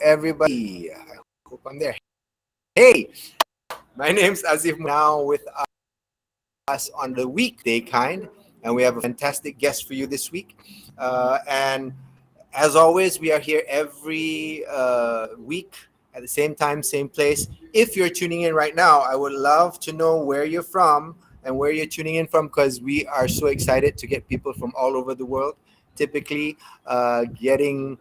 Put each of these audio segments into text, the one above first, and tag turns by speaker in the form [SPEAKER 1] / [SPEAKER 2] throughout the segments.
[SPEAKER 1] everybody. I hope I'm there. Hey, my name's Azif now with us on the weekday kind, and we have a fantastic guest for you this week. And as always, we are here every week at the same time, same place. If you're tuning in right now, I would love to know where you're from and where you're tuning in from because we are so excited to get people from all over the world. Typically, getting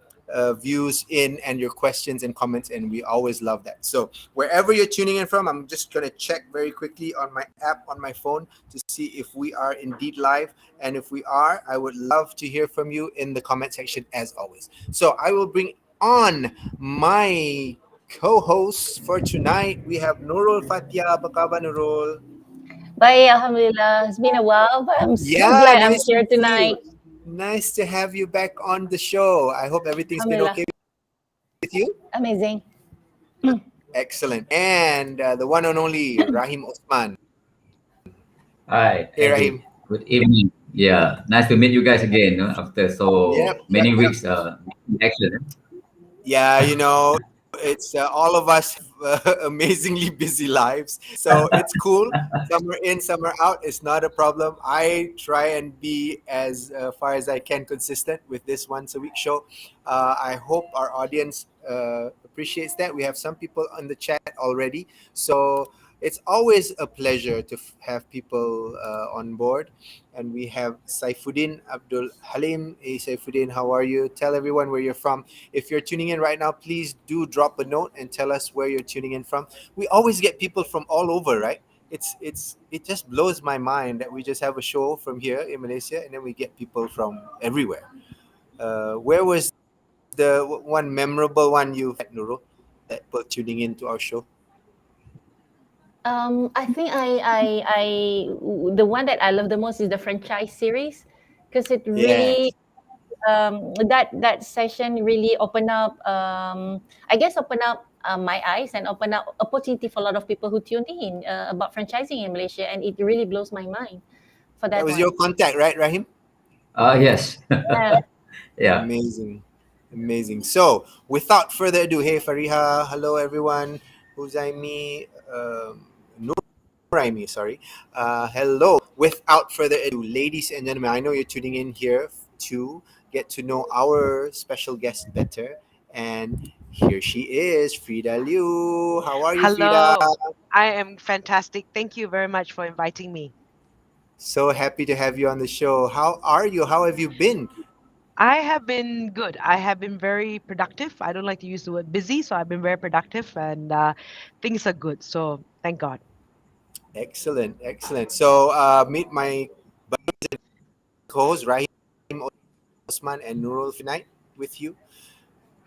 [SPEAKER 1] views in and your questions and comments, and we always love that. So, wherever you're tuning in from, I'm just going to check very quickly on my app on my phone to see if we are indeed live. And if we are, I would love to hear from you in the comment section as always. So, I will bring on my co-hosts for tonight. We have Nurul Fatia. Apa khabar, Nurul?
[SPEAKER 2] Bye, Alhamdulillah. It's been a while, but I'm so
[SPEAKER 1] Yeah,
[SPEAKER 2] glad I'm
[SPEAKER 1] nice to
[SPEAKER 2] here
[SPEAKER 1] meet
[SPEAKER 2] tonight.
[SPEAKER 1] you. Nice to have you back on the show. I hope everything's been
[SPEAKER 2] Alhamdulillah.
[SPEAKER 1] okay with you.
[SPEAKER 2] Amazing.
[SPEAKER 1] Excellent. And the one and only Rahim Osman.
[SPEAKER 3] Hi,
[SPEAKER 1] Hey,
[SPEAKER 3] Eddie.
[SPEAKER 1] Rahim.
[SPEAKER 3] Good evening. Yeah, nice to meet you guys again after so
[SPEAKER 1] Yep, yep,
[SPEAKER 3] many
[SPEAKER 1] yep.
[SPEAKER 3] weeks action.
[SPEAKER 1] Yeah, it's all of us have amazingly busy lives. So it's cool. Some are in, some are out. It's not a problem. I try and be as far as I can consistent with this once a week show. I hope our audience appreciates that. We have some people on the chat already. So it's always a pleasure to have people on board. And we have Saifuddin Abdul Halim. Hey, Saifuddin, how are you? Tell everyone where you're from. If you're tuning in right now, please do drop a note and tell us where you're tuning in from. We always get people from all over, right? It just blows my mind that we just have a show from here in Malaysia and then we get people from everywhere. Where was the one memorable one you had, Nurul, that people tuning in to our show?
[SPEAKER 2] I think the one that I love the most is the franchise series because it really
[SPEAKER 1] Yes.
[SPEAKER 2] that session really opened up open up my eyes and open up opportunity for a lot of people who tune in about franchising in Malaysia, and it really blows my mind for
[SPEAKER 1] That
[SPEAKER 2] that
[SPEAKER 1] was your
[SPEAKER 2] one.
[SPEAKER 1] contact, right, Rahim?
[SPEAKER 3] Yes.
[SPEAKER 2] Yeah.
[SPEAKER 3] Yeah.
[SPEAKER 1] Amazing. Amazing. So, without further ado, hey Fariha, hello everyone. Huzaimi, Nuraimi, sorry. Hello. Without further ado, ladies and gentlemen, I know you're tuning in here to get to know our special guest better. And here she is, Frida Liu. How are you, Frida?
[SPEAKER 4] Hello. I am fantastic. Thank you very much for inviting me.
[SPEAKER 1] So happy to have you on the show. How are you? How have you been?
[SPEAKER 4] I have been good. I have been very productive. I don't like to use the word busy, so I've been very productive and things are good. So thank God.
[SPEAKER 1] Excellent, excellent. So, meet my co-host Rahim Osman and Nurul tonight with you.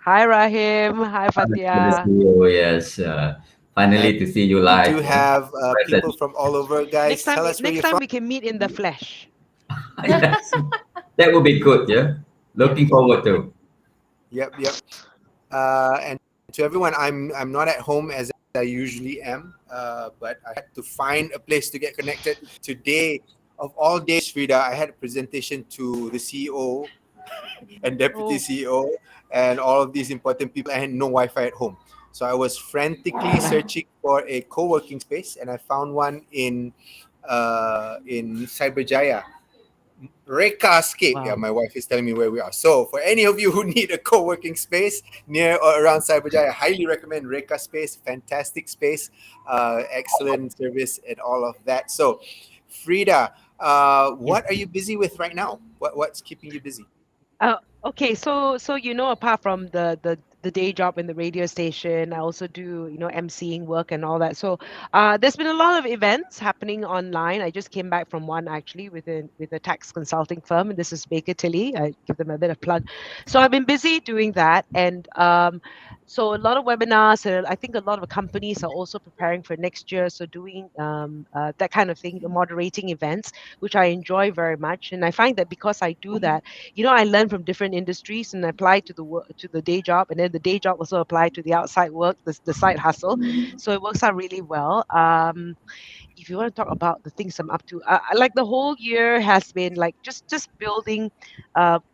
[SPEAKER 4] Hi, Rahim. Hi,
[SPEAKER 3] Good to
[SPEAKER 4] Fatia.
[SPEAKER 3] see you. Yes.
[SPEAKER 1] And
[SPEAKER 3] Finally to see you
[SPEAKER 1] we
[SPEAKER 3] live.
[SPEAKER 1] do have people
[SPEAKER 3] Present.
[SPEAKER 1] from all over. Guys, tell us where
[SPEAKER 4] Next
[SPEAKER 1] you're
[SPEAKER 4] time
[SPEAKER 1] from.
[SPEAKER 4] we can meet in the flesh.
[SPEAKER 3] Yes. That would be good. Yeah. Looking forward to.
[SPEAKER 1] Yep, yep. And to everyone, I'm not at home as I usually am, but I had to find a place to get connected. Today, of all days, Frida, I had a presentation to the CEO and deputy
[SPEAKER 4] Oh,
[SPEAKER 1] CEO and all of these important people. I had no Wi-Fi at home. So I was frantically searching for a co-working space and I found one in Cyberjaya. Reka Escape. Yeah,
[SPEAKER 4] wow.
[SPEAKER 1] my wife is telling me where we are. So, for any of you who need a co-working space near or around Cyberjaya, I highly recommend Reka Space. Fantastic space, excellent service, and all of that. So, Frida,
[SPEAKER 4] Yes.
[SPEAKER 1] what are you busy with right now? What's keeping you busy?
[SPEAKER 4] Uh, okay, so apart from the day job in the radio station, I also do emceeing work and all that. So there's been a lot of events happening online. I just came back from one actually with a tax consulting firm, and this is Baker Tilly. I give them a bit of plug. So I've been busy doing that, and so a lot of webinars. And I think a lot of companies are also preparing for next year. So doing that kind of thing, moderating events, which I enjoy very much. And I find that because I do that, I learn from different industries and apply to the work to the day job, and then the day job also apply to the outside work, the side hustle. So it works out really well. If you want to talk about the things I'm up to, like the whole year has been like just building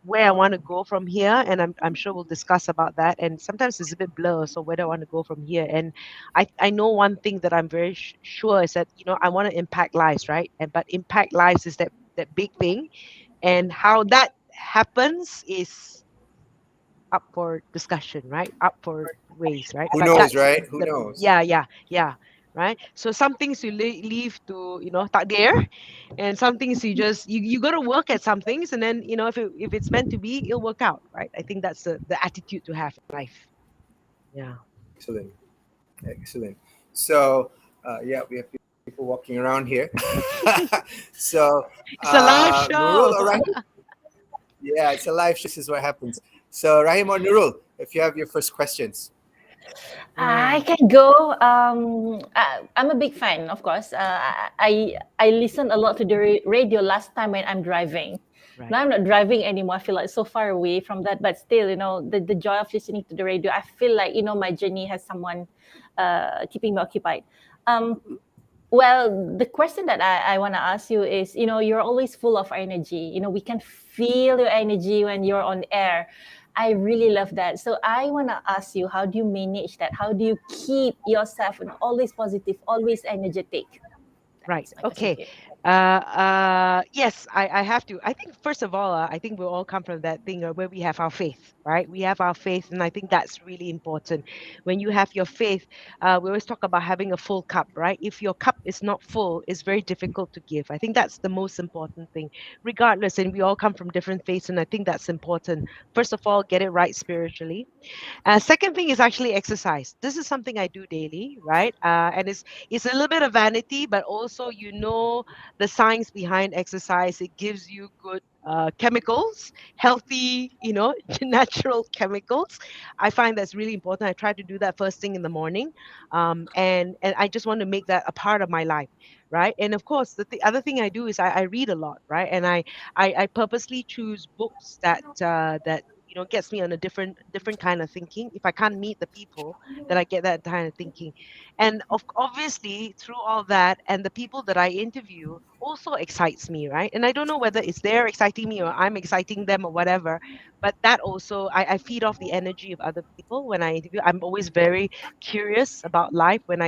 [SPEAKER 4] where I want to go from here, and I'm sure we'll discuss about that. And sometimes it's a bit blur, so where do I want to go from here? And I know one thing that I'm very sure is that I want to impact lives, right? And but impact lives is that big thing, and how that happens is up for discussion, right? Up for ways, right?
[SPEAKER 1] Who
[SPEAKER 4] But
[SPEAKER 1] knows,
[SPEAKER 4] that's
[SPEAKER 1] right? Who
[SPEAKER 4] the
[SPEAKER 1] knows?
[SPEAKER 4] yeah, right? So some things you leave to takdir, and some things you got to work at some things, and then if it's meant to be, it'll work out, right? I think that's the attitude to have in life. Yeah.
[SPEAKER 1] Excellent. Excellent. So, yeah, we have people walking around here. So,
[SPEAKER 4] It's a live show.
[SPEAKER 1] Nurul or Rahim? Yeah, it's a live show. This is what happens. So, Rahim or Nurul, if you have your first questions.
[SPEAKER 2] I can go. I'm a big fan, of course. I listen a lot to the radio last time when I'm driving.
[SPEAKER 4] Right.
[SPEAKER 2] Now I'm not driving anymore. I feel like so far away from that, but still, the joy of listening to the radio. I feel like my journey has someone keeping me occupied. Well, the question that I want to ask you is, you're always full of energy. We can feel your energy when you're on air. I really love that. So I want to ask you, how do you manage that? How do you keep yourself always positive, always energetic?
[SPEAKER 4] Right.
[SPEAKER 2] That's my question
[SPEAKER 4] Okay.
[SPEAKER 2] to you.
[SPEAKER 4] Yes, I have to. I think first of all, I think we all come from that thing where we have our faith, right? We have our faith, and I think that's really important. When you have your faith, we always talk about having a full cup, right? If your cup is not full, it's very difficult to give. I think that's the most important thing, regardless. And we all come from different faiths, and I think that's important. First of all, get it right spiritually. Second thing is actually exercise. This is something I do daily, right? And it's a little bit of vanity, but also the science behind exercise. It gives you good chemicals, healthy, natural chemicals. I find that's really important. I try to do that first thing in the morning, and I just want to make that a part of my life, right? And of course, the other thing I do is I read a lot, right? And I purposely choose books that gets me on a different kind of thinking. If I can't meet the people, that I get that kind of thinking. And obviously through all that, and the people that I interview also excites me, right? And I don't know whether it's they're exciting me or I'm exciting them or whatever, but that also I feed off the energy of other people when I interview. I'm always very curious about life when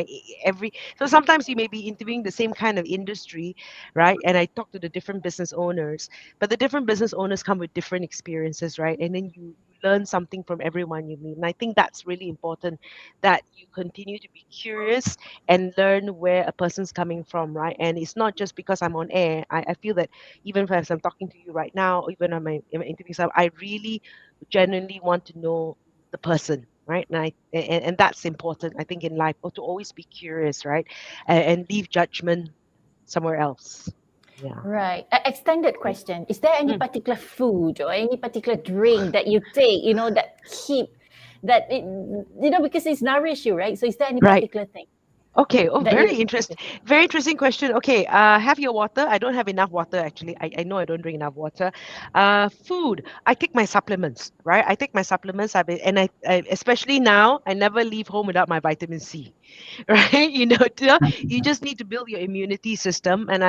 [SPEAKER 4] every so sometimes you may be interviewing the same kind of industry, right? And I talk to the different business owners, but the different business owners come with different experiences, right? And then you learn something from everyone you meet. And I think that's really important, that you continue to be curious and learn where a person's coming from, right? And it's not just because I'm on air. I feel that even as I'm talking to you right now, even on in my interviews, I really genuinely want to know the person, right? And that's important, I think, in life, or to always be curious, right? And leave judgment somewhere else. Yeah.
[SPEAKER 2] Right. Extended question. Is there any
[SPEAKER 4] Mm.
[SPEAKER 2] particular food or any particular drink that you take, that keep that it, because it's nourish you, right? So is there any
[SPEAKER 4] Right.
[SPEAKER 2] particular thing
[SPEAKER 4] Okay. Oh,
[SPEAKER 2] that
[SPEAKER 4] very
[SPEAKER 2] you
[SPEAKER 4] interesting. Very interesting question. Okay. Have your water. I don't have enough water actually. I know I don't drink enough water. Food. I take my supplements. Right. I take my supplements. I especially now, I never leave home without my vitamin C. Right. You just need to build your immunity system. And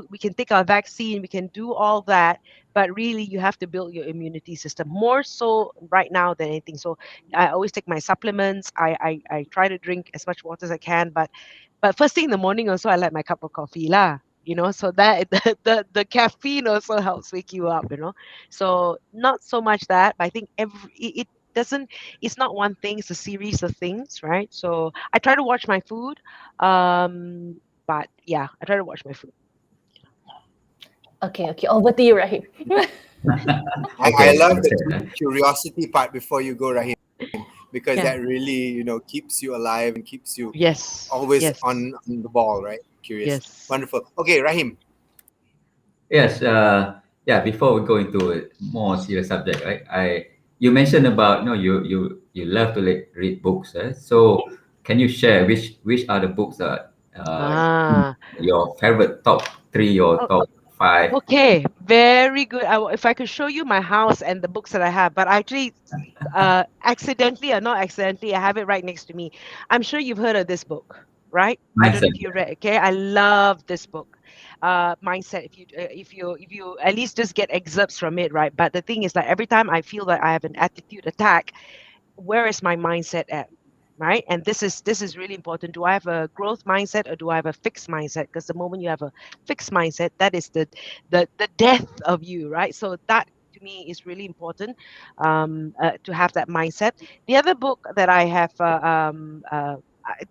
[SPEAKER 4] we can take our vaccine. We can do all that. But really, you have to build your immunity system more so right now than anything. So I always take my supplements. I try to drink as much water as I can, but first thing in the morning also I like my cup of coffee lah. So that the caffeine also helps wake you up. So not so much that, but I think it doesn't. It's not one thing. It's a series of things, right? So I try to watch my food, but yeah, I try to watch my food.
[SPEAKER 2] Okay, over to you, Rahim.
[SPEAKER 1] I love
[SPEAKER 3] that's
[SPEAKER 1] the
[SPEAKER 3] it.
[SPEAKER 1] curiosity part before you go, Rahim, because
[SPEAKER 4] Yeah.
[SPEAKER 1] that really, keeps you alive and keeps you
[SPEAKER 4] Yes.
[SPEAKER 1] always
[SPEAKER 4] Yes.
[SPEAKER 1] on the ball, right? Curious.
[SPEAKER 4] Yes.
[SPEAKER 1] Wonderful. Okay, Rahim.
[SPEAKER 3] Yes. Yeah. Before we go into a more serious subject, right? You mentioned about you love to read books. So can you share which are the books that
[SPEAKER 4] Ah.
[SPEAKER 3] your favorite top 3 or
[SPEAKER 4] Oh,
[SPEAKER 3] top 5.
[SPEAKER 4] Okay, very good. If I could show you my house and the books that I have, but actually, accidentally or not accidentally, I have it right next to me. I'm sure you've heard of this book, right? I don't know
[SPEAKER 3] Mindset.
[SPEAKER 4] if you read. Okay, I love this book, mindset. If you at least just get excerpts from it, right? But the thing is that every time I feel that I have an attitude attack, where is my mindset at, right? And this is really important. Do I have a growth mindset or do I have a fixed mindset? Because the moment you have a fixed mindset, that is the death of you, right? So that to me is really important, to have that mindset. The other book that I have,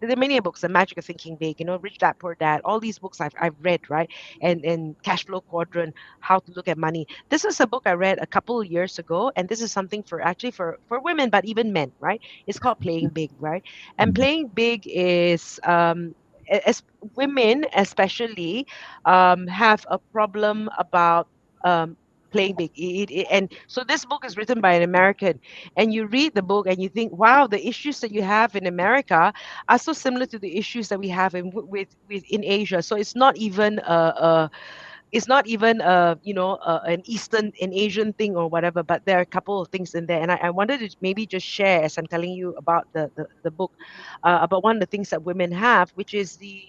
[SPEAKER 4] there are many books, The Magic of Thinking Big, Rich Dad Poor Dad, all these books I've read, right? And Cash Flow Quadrant, How to Look at Money. This is a book I read a couple of years ago, and this is something for actually for women, but even men, right? It's called Playing Big, right? And
[SPEAKER 3] Mm.
[SPEAKER 4] playing big is, as women especially, have a problem about, playing big. And so this book is written by an American, and you read the book and you think, wow, the issues that you have in America are so similar to the issues that we have with in Asia. So it's not even an Asian thing or whatever, but there are a couple of things in there. And I wanted to maybe just share, as I'm telling you about the book, about one of the things that women have, which is the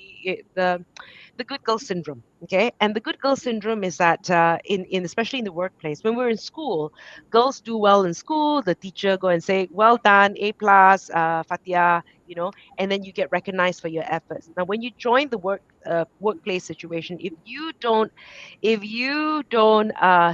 [SPEAKER 4] good girl syndrome. Okay, and the good girl syndrome is that, in especially in the workplace, when we're in school, girls do well in school, the teacher go and say, well done, A plus, Fatia, and then you get recognized for your efforts. Now when you join the workplace situation, if you don't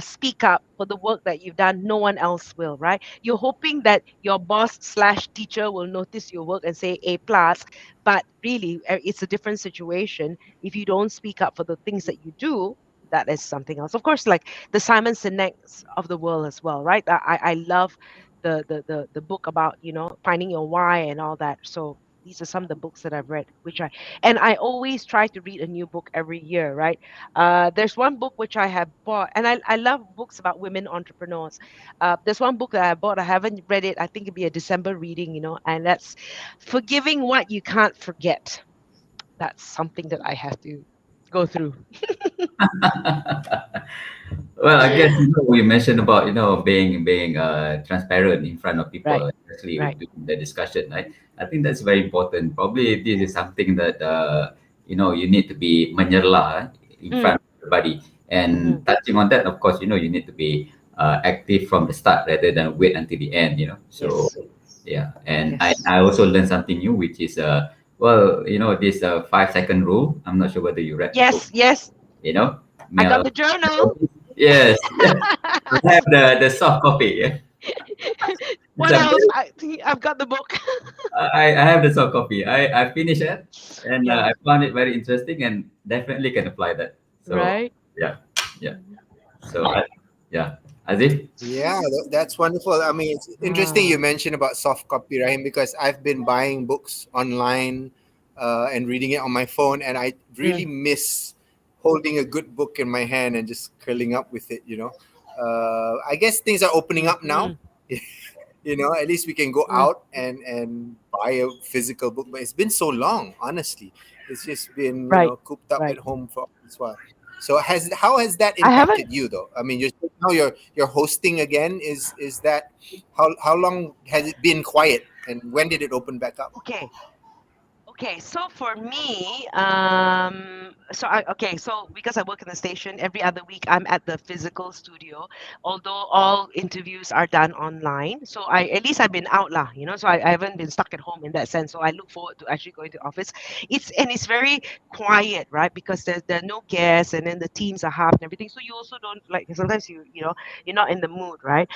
[SPEAKER 4] speak up for the work that you've done, no one else will, right? You're hoping that your boss slash teacher will notice your work and say A plus, but really, it's a different situation. If you don't speak up for the things that you do, that is something else. Of course, like the Simon Sinek's of the world as well, right? I love the book about finding your why and all that. So these are some of the books that I've read, and I always try to read a new book every year, right? There's one book which I have bought, and I love books about women entrepreneurs. There's one book that I bought. I haven't read it. I think it'd be a December reading, and that's Forgiving What You Can't Forget. That's something that I have to go through.
[SPEAKER 3] Well, I guess we mentioned about being transparent in front of
[SPEAKER 4] Right,
[SPEAKER 3] people, especially
[SPEAKER 4] right.
[SPEAKER 3] during the discussion, right? I think that's very important. Probably this is something that you need to be menyerlah in
[SPEAKER 4] Mm,
[SPEAKER 3] front of everybody. And
[SPEAKER 4] mm,
[SPEAKER 3] touching on that, of course, you need to be active from the start rather than wait until the end. So
[SPEAKER 4] yes,
[SPEAKER 3] yeah, and I
[SPEAKER 4] yes,
[SPEAKER 3] I also learned something new, which is this 5-second rule. I'm not sure whether you read the book.
[SPEAKER 4] yes, yes.
[SPEAKER 3] You know,
[SPEAKER 4] I got
[SPEAKER 3] Mel.
[SPEAKER 4] the journal.
[SPEAKER 3] Yes, yes. I have the soft copy. Yeah, it's
[SPEAKER 4] What
[SPEAKER 3] a
[SPEAKER 4] else?
[SPEAKER 3] very,
[SPEAKER 4] I've got the book.
[SPEAKER 3] I have the soft copy. I finished it, and
[SPEAKER 4] Yeah,
[SPEAKER 3] I found it very interesting, and definitely can apply that. So
[SPEAKER 4] right.
[SPEAKER 3] yeah, yeah. So yeah, Azif.
[SPEAKER 1] Yeah, that's wonderful. I mean, it's interesting
[SPEAKER 4] Ah,
[SPEAKER 1] you mentioned about soft copy, Rahim, because I've been buying books online and reading it on my phone, and I really
[SPEAKER 4] mm,
[SPEAKER 1] miss holding a good book in my hand and just curling up with it. I guess things are opening up now.
[SPEAKER 4] mm,
[SPEAKER 1] At least we can go
[SPEAKER 4] mm.
[SPEAKER 1] out and buy a physical book, but it's been so long, honestly. It's just been
[SPEAKER 4] Right,
[SPEAKER 1] cooped up at
[SPEAKER 4] right.
[SPEAKER 1] home for this while. So how has that
[SPEAKER 4] I haven't.
[SPEAKER 1] impacted you though? I mean, you're hosting again. Is that how long has it been quiet, and when did it open back up?
[SPEAKER 4] Okay. Okay, so for me, so because I work in the station, every other week I'm at the physical studio, although all interviews are done online. So at least I've been out lah, so I haven't been stuck at home in that sense. So I look forward to actually going to office. It's very quiet, right? Because there are no guests, and then the teams are half and everything. So you also don't like, sometimes you're not in the mood, right?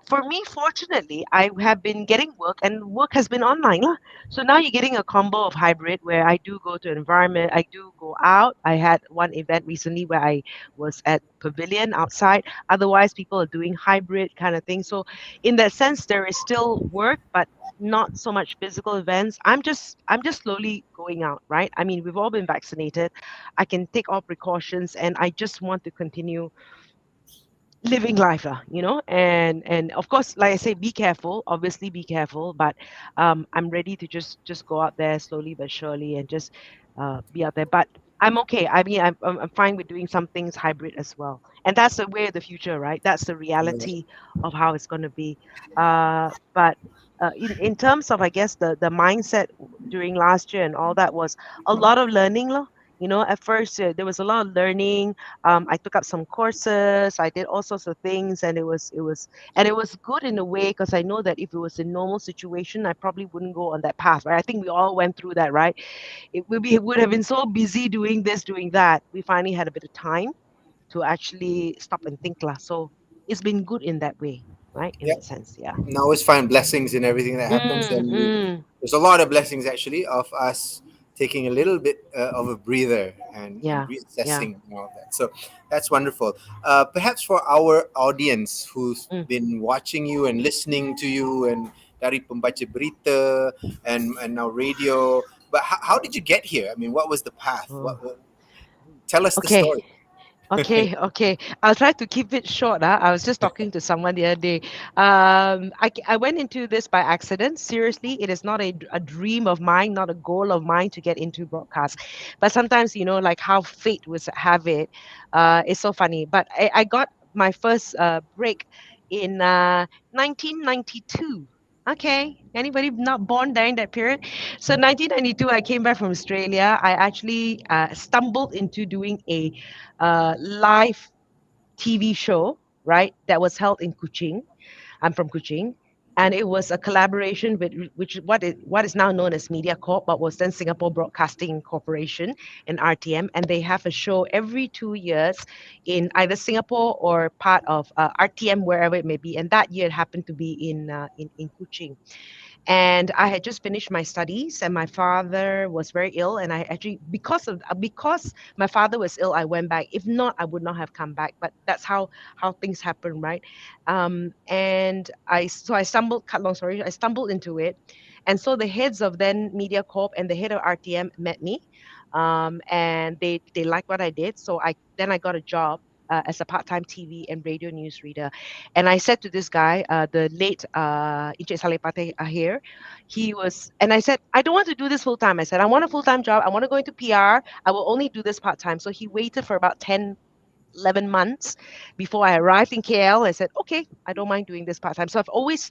[SPEAKER 4] For me, fortunately, I have been getting work, and work has been online lah. So now you're getting a combo of hybrid where I do go to environment, I do go out. I had one event recently where I was at pavilion outside. Otherwise, people are doing hybrid kind of thing. So in that sense, there is still work, but not so much physical events. I'm just slowly going out, right? I mean, we've all been vaccinated. I can take all precautions, and I just want to continue living life lah, and of course, like I say, be careful, obviously be careful, but I'm ready to just go out there slowly but surely, and just be out there. But I'm okay. I mean, I'm fine with doing some things hybrid as well, and that's the way of the future, right? That's the reality of how it's going to be. But in terms of, I guess, the mindset during last year and all that was a lot of learning, lor. You know, at first there was a lot of learning. I took up some courses. I did all sorts of things, and it was good in a way because I know that if it was a normal situation, I probably wouldn't go on that path, right? I think we all went through that, right? Would have been so busy doing this, doing that. We finally had a bit of time to actually stop and think lah. So it's been good in that way, right? In
[SPEAKER 1] Yeah.
[SPEAKER 4] that sense, yeah.
[SPEAKER 1] And I always find blessings in everything that happens, and
[SPEAKER 4] Mm.
[SPEAKER 1] there's a lot of blessings actually of us taking a little bit of a breather and
[SPEAKER 4] Yeah, yeah.
[SPEAKER 1] reassessing and all that. So that's wonderful. Perhaps for our audience who's
[SPEAKER 4] Mm.
[SPEAKER 1] been watching you and listening to you and dari pembaca berita and now radio, but how did you get here? I mean, what was the path?
[SPEAKER 4] Oh.
[SPEAKER 1] Tell us the
[SPEAKER 4] Okay.
[SPEAKER 1] story.
[SPEAKER 4] Okay. I'll try to keep it short. I was just talking to someone the other day. I went into this by accident. Seriously, it is not a dream of mine, not a goal of mine to get into broadcast. But sometimes, like how fate was have it, it's so funny. But I got my first break in 1992. Okay, anybody not born during that period? So 1992, I came back from Australia. I actually stumbled into doing a live TV show, right? That was held in Kuching. I'm from Kuching. And it was a collaboration with what is now known as MediaCorp, but was then Singapore Broadcasting Corporation and RTM. And they have a show every 2 years in either Singapore or part of RTM, wherever it may be. And that year it happened to be in Kuching. And I had just finished my studies, and my father was very ill. And I actually, because my father was ill, I went back. If not, I would not have come back. But that's how things happen, right? And I stumbled. Cut long story, I stumbled into it, and so the heads of then MediaCorp and the head of RTM met me, and they liked what I did. So I got a job. As a part-time TV and radio newsreader, and I said to this guy, the late Encik Salepate Ahir, and I said, I don't want to do this full time. I said, I want a full-time job. I want to go into PR. I will only do this part-time. So he waited for about 10, 11 months before I arrived in KL. I said, okay, I don't mind doing this part-time. So I've always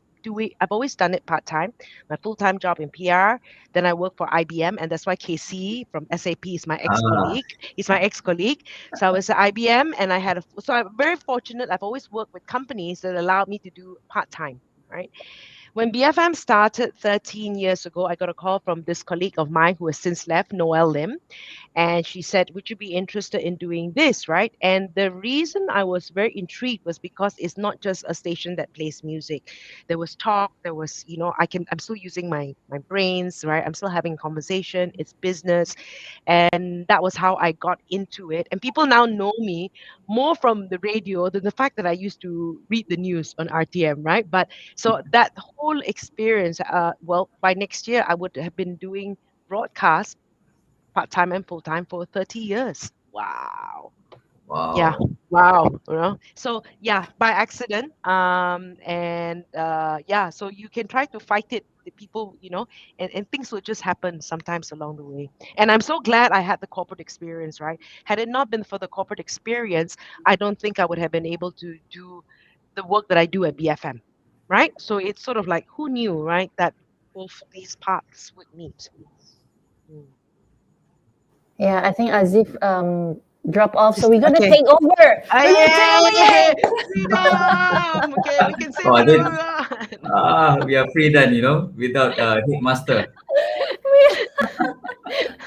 [SPEAKER 4] done it part-time. My full-time job in PR. Then I work for IBM, and that's why KC from SAP is my
[SPEAKER 3] Ah,
[SPEAKER 4] ex-colleague. He's my ex-colleague. So I was at IBM, and so I'm very fortunate. I've always worked with companies that allowed me to do part-time, right? When BFM started 13 years ago, I got a call from this colleague of mine who has since left, Noelle Lim. And she said, would you be interested in doing this, right? And the reason I was very intrigued was because it's not just a station that plays music. There was talk, there was, I'm still using my brains, right? I'm still having conversation, it's business. And that was how I got into it. And people now know me more from the radio than the fact that I used to read the news on RTM, right? But so that whole experience, well, by next year, I would have been doing broadcast part-time and full-time for 30 years. Wow. Yeah.
[SPEAKER 3] wow.
[SPEAKER 4] Wow. So yeah, by accident. And yeah, so you can try to fight it. The people, and things will just happen sometimes along the way. And I'm so glad I had the corporate experience, right? Had it not been for the corporate experience, I don't think I would have been able to do the work that I do at BFM. Right? So it's sort of like, who knew, right, that both these paths would meet. Mm.
[SPEAKER 2] Yeah, I think Azif drop off, so we're gonna
[SPEAKER 4] Okay.
[SPEAKER 2] take over. We're gonna take over.
[SPEAKER 4] Yay!
[SPEAKER 2] Yay!
[SPEAKER 4] Freedom! Okay, we can say
[SPEAKER 3] Oh, I
[SPEAKER 4] whatever
[SPEAKER 3] did.
[SPEAKER 4] we want.
[SPEAKER 3] We are free then, without headmaster.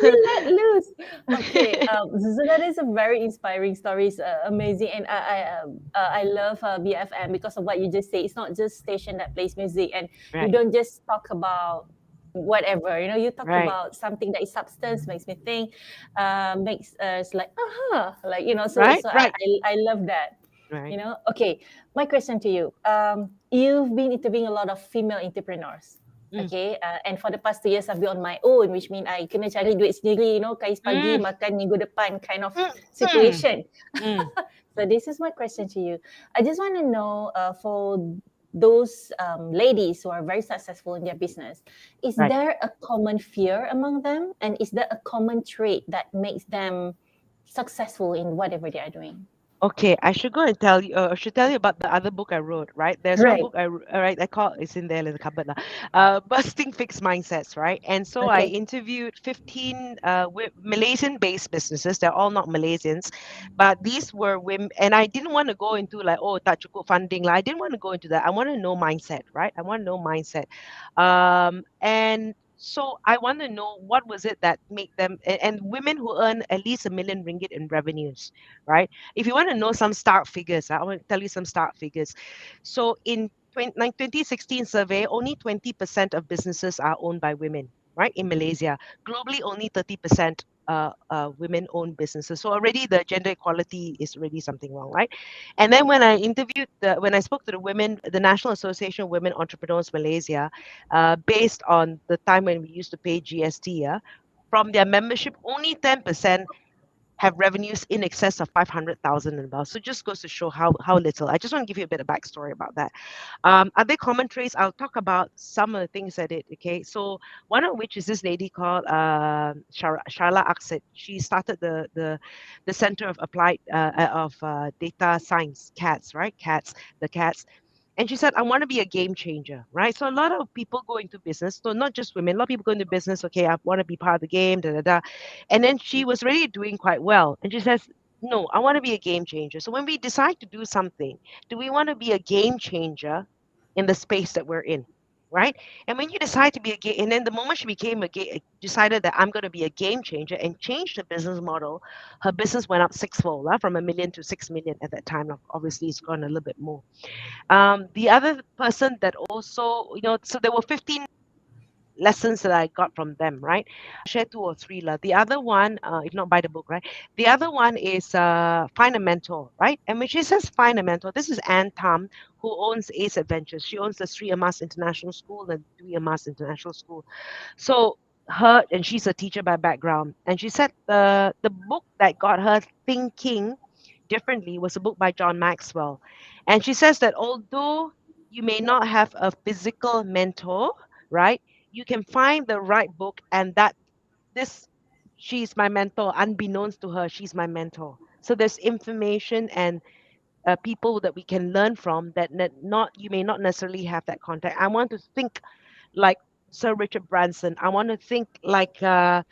[SPEAKER 2] We let loose. Okay, so that is a very inspiring story. It's amazing, and I love BFM because of what you just say. It's not just station that plays music, and you
[SPEAKER 4] Right,
[SPEAKER 2] don't just talk about whatever. You talk
[SPEAKER 4] right,
[SPEAKER 2] about something that is substance, makes me think, makes us like like So
[SPEAKER 4] right, right,
[SPEAKER 2] I love that.
[SPEAKER 4] right.
[SPEAKER 2] Okay. My question to you: you've been interviewing a lot of female entrepreneurs.
[SPEAKER 4] Mm.
[SPEAKER 2] Okay, and for the past 2 years I've been on my own, which means I kena cari duit sendiri, kais pagi,
[SPEAKER 4] Mm.
[SPEAKER 2] makan minggu depan kind of
[SPEAKER 4] Mm.
[SPEAKER 2] situation.
[SPEAKER 4] Mm.
[SPEAKER 2] So this is my question to you. I just want to know for those ladies who are very successful in their business, is
[SPEAKER 4] Right.
[SPEAKER 2] there a common fear among them? And is there a common trait that makes them successful in whatever they are doing.
[SPEAKER 4] Okay, I should go and tell you. I should tell you about the other book I wrote. Right, there's one
[SPEAKER 2] Right.
[SPEAKER 4] book right. I call it's in there in the cupboard now. Busting Fixed Mindsets. Right, and so I
[SPEAKER 2] Okay.
[SPEAKER 4] interviewed 15 Malaysian-based businesses. They're all not Malaysians, but these were women. And I didn't want to go into like, oh, tak cukup funding. Like I didn't want to go into that. I want to know mindset. Right, I want to know mindset. And so I want to know what was it that made them and women who earn at least R1 million in revenues. Right, if you want to know some start figures, I want to tell you some start figures. So in 2016 survey, only 20% of businesses are owned by women, right? In Malaysia, globally, only 30% women-owned businesses. So already the gender equality is already something wrong, right? And then when I spoke to the women, the National Association of Women Entrepreneurs Malaysia, based on the time when we used to pay GST, from their membership, only 10% have revenues in excess of 500,000 and above. So just goes to show how little. I just want to give you a bit of backstory about that. Other commentaries, I'll talk about some of the things that it. Okay, so one of which is this lady called Sharla Akset. She started the Center of Applied Data Science, CATS, right? CATS, the CATS. And she said, I want to be a game changer, right? So a lot of people go into business, so not just women, a lot of people go into business, okay, I want to be part of the game, da da da. And then she was really doing quite well. And she says, no, I want to be a game changer. So when we decide to do something, do we want to be a game changer in the space that we're in? Right. And when you decide to be a game, and then the moment she became decided that I'm going to be a game changer and changed the business model, her business went up sixfold, from 1 million to 6 million at that time. Obviously, it's gone a little bit more. The other person that also, so there were 15 lessons that I got from them, right? Share two or three. The other one, if not buy the book, right? The other one is find a mentor, right? And when she says find a mentor, this is Ann Tam, who owns Ace Adventures. She owns the Sri Amas International School and Dwi Amas International School. So and she's a teacher by background. And she said the book that got her thinking differently was a book by John Maxwell. And she says that although you may not have a physical mentor, right? You can find the right book, and she's my mentor. Unbeknownst to her, she's my mentor. So there's information and people that we can learn from that not you may not necessarily have that contact. I want to think like Sir Richard Branson. I want to think like I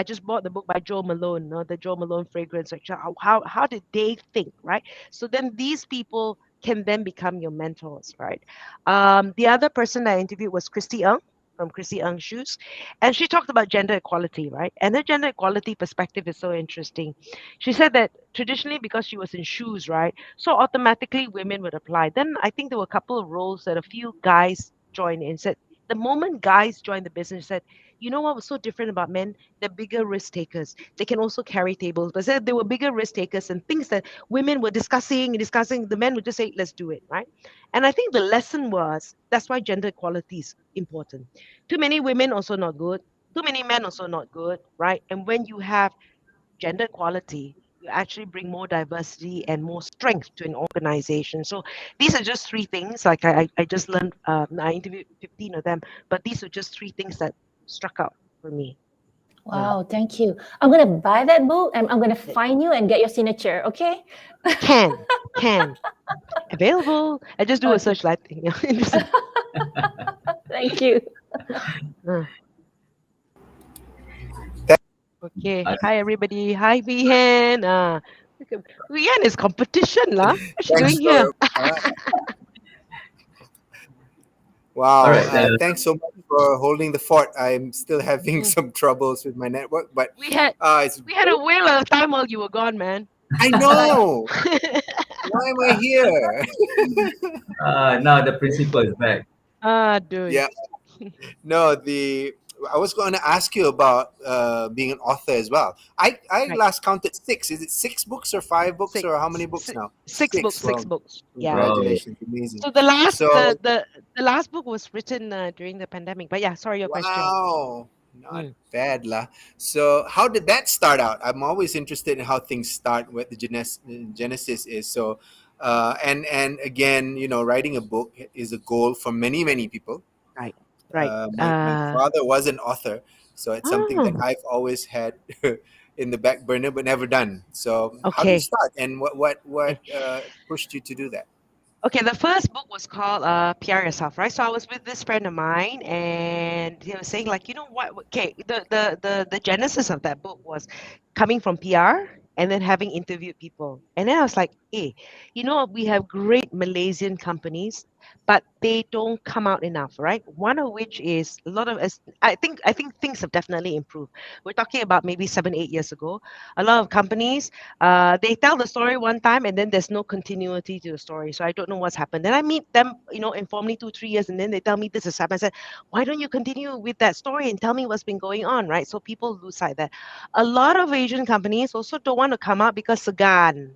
[SPEAKER 4] just bought the book by Joe Malone, the Joe Malone fragrance. How did they think, right? So then these people can then become your mentors, right? The other person I interviewed was Christy Ng from Christy Ng Shoes, and she talked about gender equality, right? And her gender equality perspective is so interesting. She said that traditionally, because she was in shoes, right, so automatically women would apply. Then I think there were a couple of roles that a few guys joined in. Said the moment guys joined the business, said, you know what was so different about men? They're bigger risk takers. They can also carry tables, but said they were bigger risk takers and things that women were discussing. The men would just say, let's do it, right? And I think the lesson was that's why gender equality is important. Too many women also not good. Too many men also not good, right? And when you have gender equality, you actually bring more diversity and more strength to an organization. So these are just three things. Like I just learned, I interviewed 15 of them, but these are just three things that struck out for me.
[SPEAKER 2] Wow, thank you. I'm gonna buy that book and I'm gonna find you and get your signature. Okay.
[SPEAKER 4] Can available. I just do a
[SPEAKER 2] Okay.
[SPEAKER 4] searchlight thing.
[SPEAKER 2] Thank you.
[SPEAKER 4] Okay. Hi everybody. Hi Vihan. Vihan is competition lah. What's she
[SPEAKER 1] Thanks
[SPEAKER 4] doing here?
[SPEAKER 1] Wow.
[SPEAKER 3] All right,
[SPEAKER 1] Thanks so much for holding the fort. I'm still having some troubles with my network, but
[SPEAKER 4] We had a whale of time while you were gone, man.
[SPEAKER 1] I know. Why am I here?
[SPEAKER 3] now the principal is back.
[SPEAKER 4] Dude.
[SPEAKER 1] Yeah. No, I was going to ask you about being an author as well. I
[SPEAKER 4] Right.
[SPEAKER 1] last counted 6. Is it 6 books or 5 books
[SPEAKER 4] Six.
[SPEAKER 1] or how many books now?
[SPEAKER 4] Six books.
[SPEAKER 1] Well,
[SPEAKER 4] 6 books. Yeah.
[SPEAKER 1] congratulations, amazing.
[SPEAKER 4] So the last
[SPEAKER 1] So
[SPEAKER 4] the last book was written during the pandemic. But yeah, sorry, your question.
[SPEAKER 1] wow, not bad lah. So how did that start out? I'm always interested in how things start, what the genesis is. So and again, writing a book is a goal for many people.
[SPEAKER 4] Right.
[SPEAKER 1] My father was an author, so it's something that I've always had in the back burner but never done. So how did you
[SPEAKER 4] Okay.
[SPEAKER 1] start, and what
[SPEAKER 4] Okay.
[SPEAKER 1] pushed you to do that?
[SPEAKER 4] Okay, the first book was called PR Yourself, right? So I was with this friend of mine, and he was saying like, you know what? Okay, the genesis of that book was coming from PR and then having interviewed people, and then I was like, hey, you know, we have great Malaysian companies, but they don't come out enough, right? One of which is a lot of us. I think things have definitely improved. We're talking about maybe 7 8 years ago. A lot of companies they tell the story one time and then there's no continuity to the story. So I don't know what's happened. Then I meet them, you know, informally 2 3 years, and then they tell me this has happened. I said, why don't you continue with that story and tell me what's been going on, right? So people lose sight that a lot of Asian companies also don't want to come out because segan,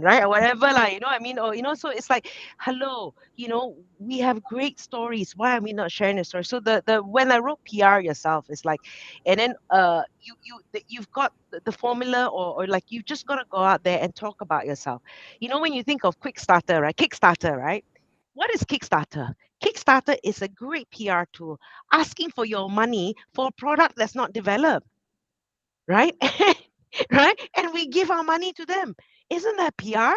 [SPEAKER 4] right? Or whatever, like, you know what I mean? Or, you know, so it's like, hello, you know, we have great stories. Why are we not sharing the story? So the when I wrote PR Yourself, it's like, and then you've got the formula, or like you just got to go out there and talk about yourself. You know, when you think of Kickstarter, right? Kickstarter, right? What is Kickstarter? Kickstarter is a great PR tool asking for your money for a product that's not developed, right? Right? And we give our money to them. Isn't that PR?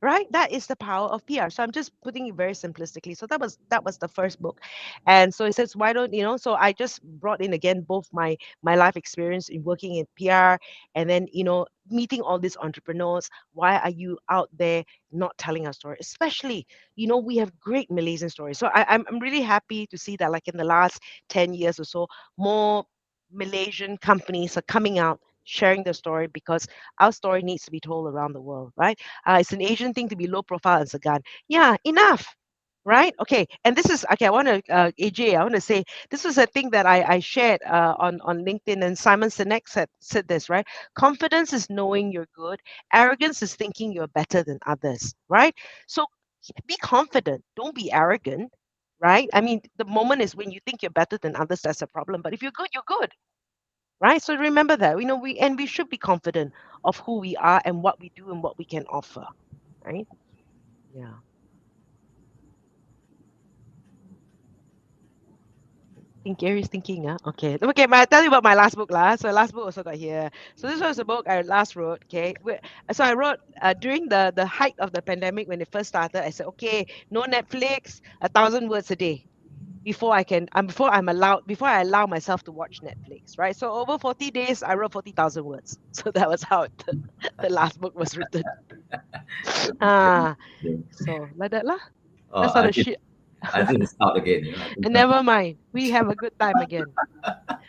[SPEAKER 4] Right? That is the power of PR. So I'm just putting it very simplistically. So that was the first book. And so it says, why don't you know? So I just brought in again both my life experience in working in PR, and then, you know, meeting all these entrepreneurs. Why are you out there not telling our story? Especially, you know, we have great Malaysian stories. So I'm really happy to see that, like, in the last 10 years or so, more Malaysian companies are coming out sharing their story, because our story needs to be told around the world, right? It's an Asian thing to be low profile and Sagan. Yeah, enough. Right? Okay. And this is okay. I want to, AJ, I want to say this was a thing that I shared on LinkedIn, and Simon Sinek said this, right? Confidence is knowing you're good. Arrogance is thinking you're better than others, right? So be confident. Don't be arrogant, right? I mean, the moment is when you think you're better than others, that's a problem. But if you're good, you're good, right? So remember that, you know, we should be confident of who we are and what we do and what we can offer, right? Yeah. I think Gary's thinking, okay. Okay, but I'll tell you about my last book, lah. So last book also got here. So this was a book I last wrote, okay. So I wrote during the height of the pandemic when it first started. I said, okay, no Netflix, 1,000 words a day before before I allow myself to watch Netflix, right? So over 40 days, I wrote 40,000 words. So that was how the last book was written. So like that lah.
[SPEAKER 3] Oh,
[SPEAKER 4] That's how the shit.
[SPEAKER 3] I didn't start again. You know, I think
[SPEAKER 4] Never mind. We have a good time again.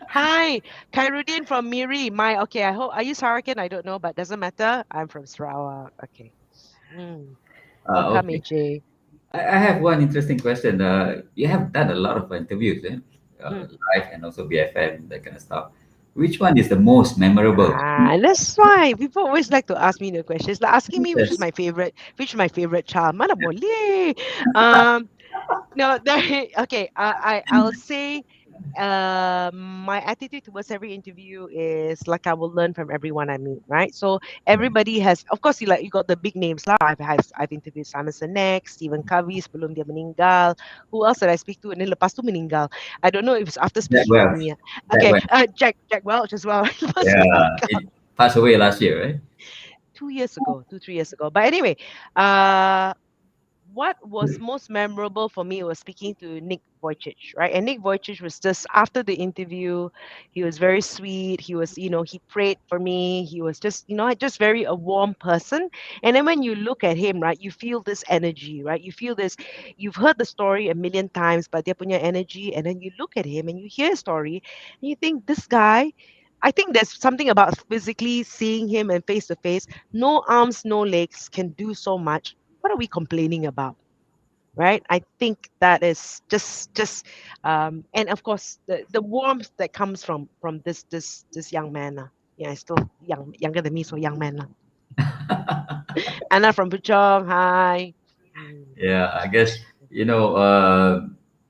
[SPEAKER 4] Hi, Khairuddin from Miri. Okay, I hope, are you Sarakan? I don't know, but doesn't matter. I'm from Sarawak. Okay. Welcome,
[SPEAKER 3] okay.
[SPEAKER 4] AJ.
[SPEAKER 3] I have one interesting question. You have done a lot of interviews, live and also BFM, that kind of stuff. Which one is the most memorable?
[SPEAKER 4] That's why people always like to ask me the questions. Like asking me which is
[SPEAKER 3] Yes.
[SPEAKER 4] my favorite child. Mana boleh. No, okay. I'll say my attitude towards every interview is like I will learn from everyone I meet, right? So everybody has, of course, you got the big names lah. I've interviewed Simon Sinek, Stephen Covey sebelum dia meninggal. Who else did I speak to? And then lepas tu meninggal. I don't know if it's after
[SPEAKER 3] Jack
[SPEAKER 4] speaking to
[SPEAKER 3] Welch.
[SPEAKER 4] me.
[SPEAKER 3] Jack
[SPEAKER 4] Okay,
[SPEAKER 3] Welch.
[SPEAKER 4] Jack Welch as well. Lepas
[SPEAKER 3] Yeah,
[SPEAKER 4] meninggal.
[SPEAKER 3] he passed away last year, right?
[SPEAKER 4] 2 years ago, 3 years ago. But anyway, what was most memorable for me was speaking to Nick Vijucic, right? And Nick Vijucic was just after the interview, he was very sweet. He was, you know, he prayed for me. He was just, you know, just very a warm person. And then when you look at him, right, you feel this energy, right? You feel this, you've heard the story a million times, but dia punya energy. And then you look at him and you hear a story and you think, this guy, I think there's something about physically seeing him and face to face, no arms, no legs, can do so much. What are we complaining about, right? I think that is just and of course the warmth that comes from this young man. Yeah, he's still younger than me, so young man. Anna from Puchong, hi.
[SPEAKER 3] Yeah, I guess,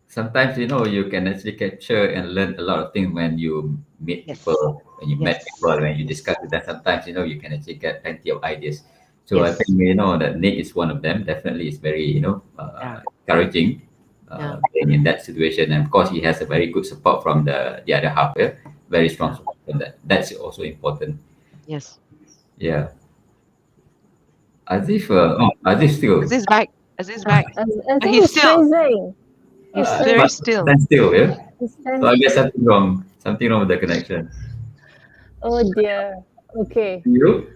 [SPEAKER 3] sometimes, you can actually capture and learn a lot of things when you meet
[SPEAKER 4] Yes.
[SPEAKER 3] people, when you met
[SPEAKER 4] Yes.
[SPEAKER 3] people, when you
[SPEAKER 4] Yes.
[SPEAKER 3] discuss with them. Sometimes, you can actually get plenty of ideas. So I
[SPEAKER 4] Yes.
[SPEAKER 3] think, that Nick is one of them. Definitely is very,
[SPEAKER 4] Yeah.
[SPEAKER 3] encouraging
[SPEAKER 4] Yeah.
[SPEAKER 3] being in that situation. And of course, he has a very good support from the other half, yeah? Very strong
[SPEAKER 4] Yeah.
[SPEAKER 3] support. And that's also important.
[SPEAKER 4] Yes.
[SPEAKER 3] Yeah. Aziz still.
[SPEAKER 4] Aziz back. Aziz back.
[SPEAKER 2] I
[SPEAKER 4] But
[SPEAKER 2] think
[SPEAKER 4] he's
[SPEAKER 2] he's
[SPEAKER 4] still.
[SPEAKER 2] freezing. He's
[SPEAKER 4] He's very
[SPEAKER 2] freezing.
[SPEAKER 4] still.
[SPEAKER 3] Stand still, yeah.
[SPEAKER 2] He's
[SPEAKER 3] So I
[SPEAKER 2] standing.
[SPEAKER 3] guess something wrong. Something wrong with the connection.
[SPEAKER 2] Oh dear. Okay.
[SPEAKER 3] You?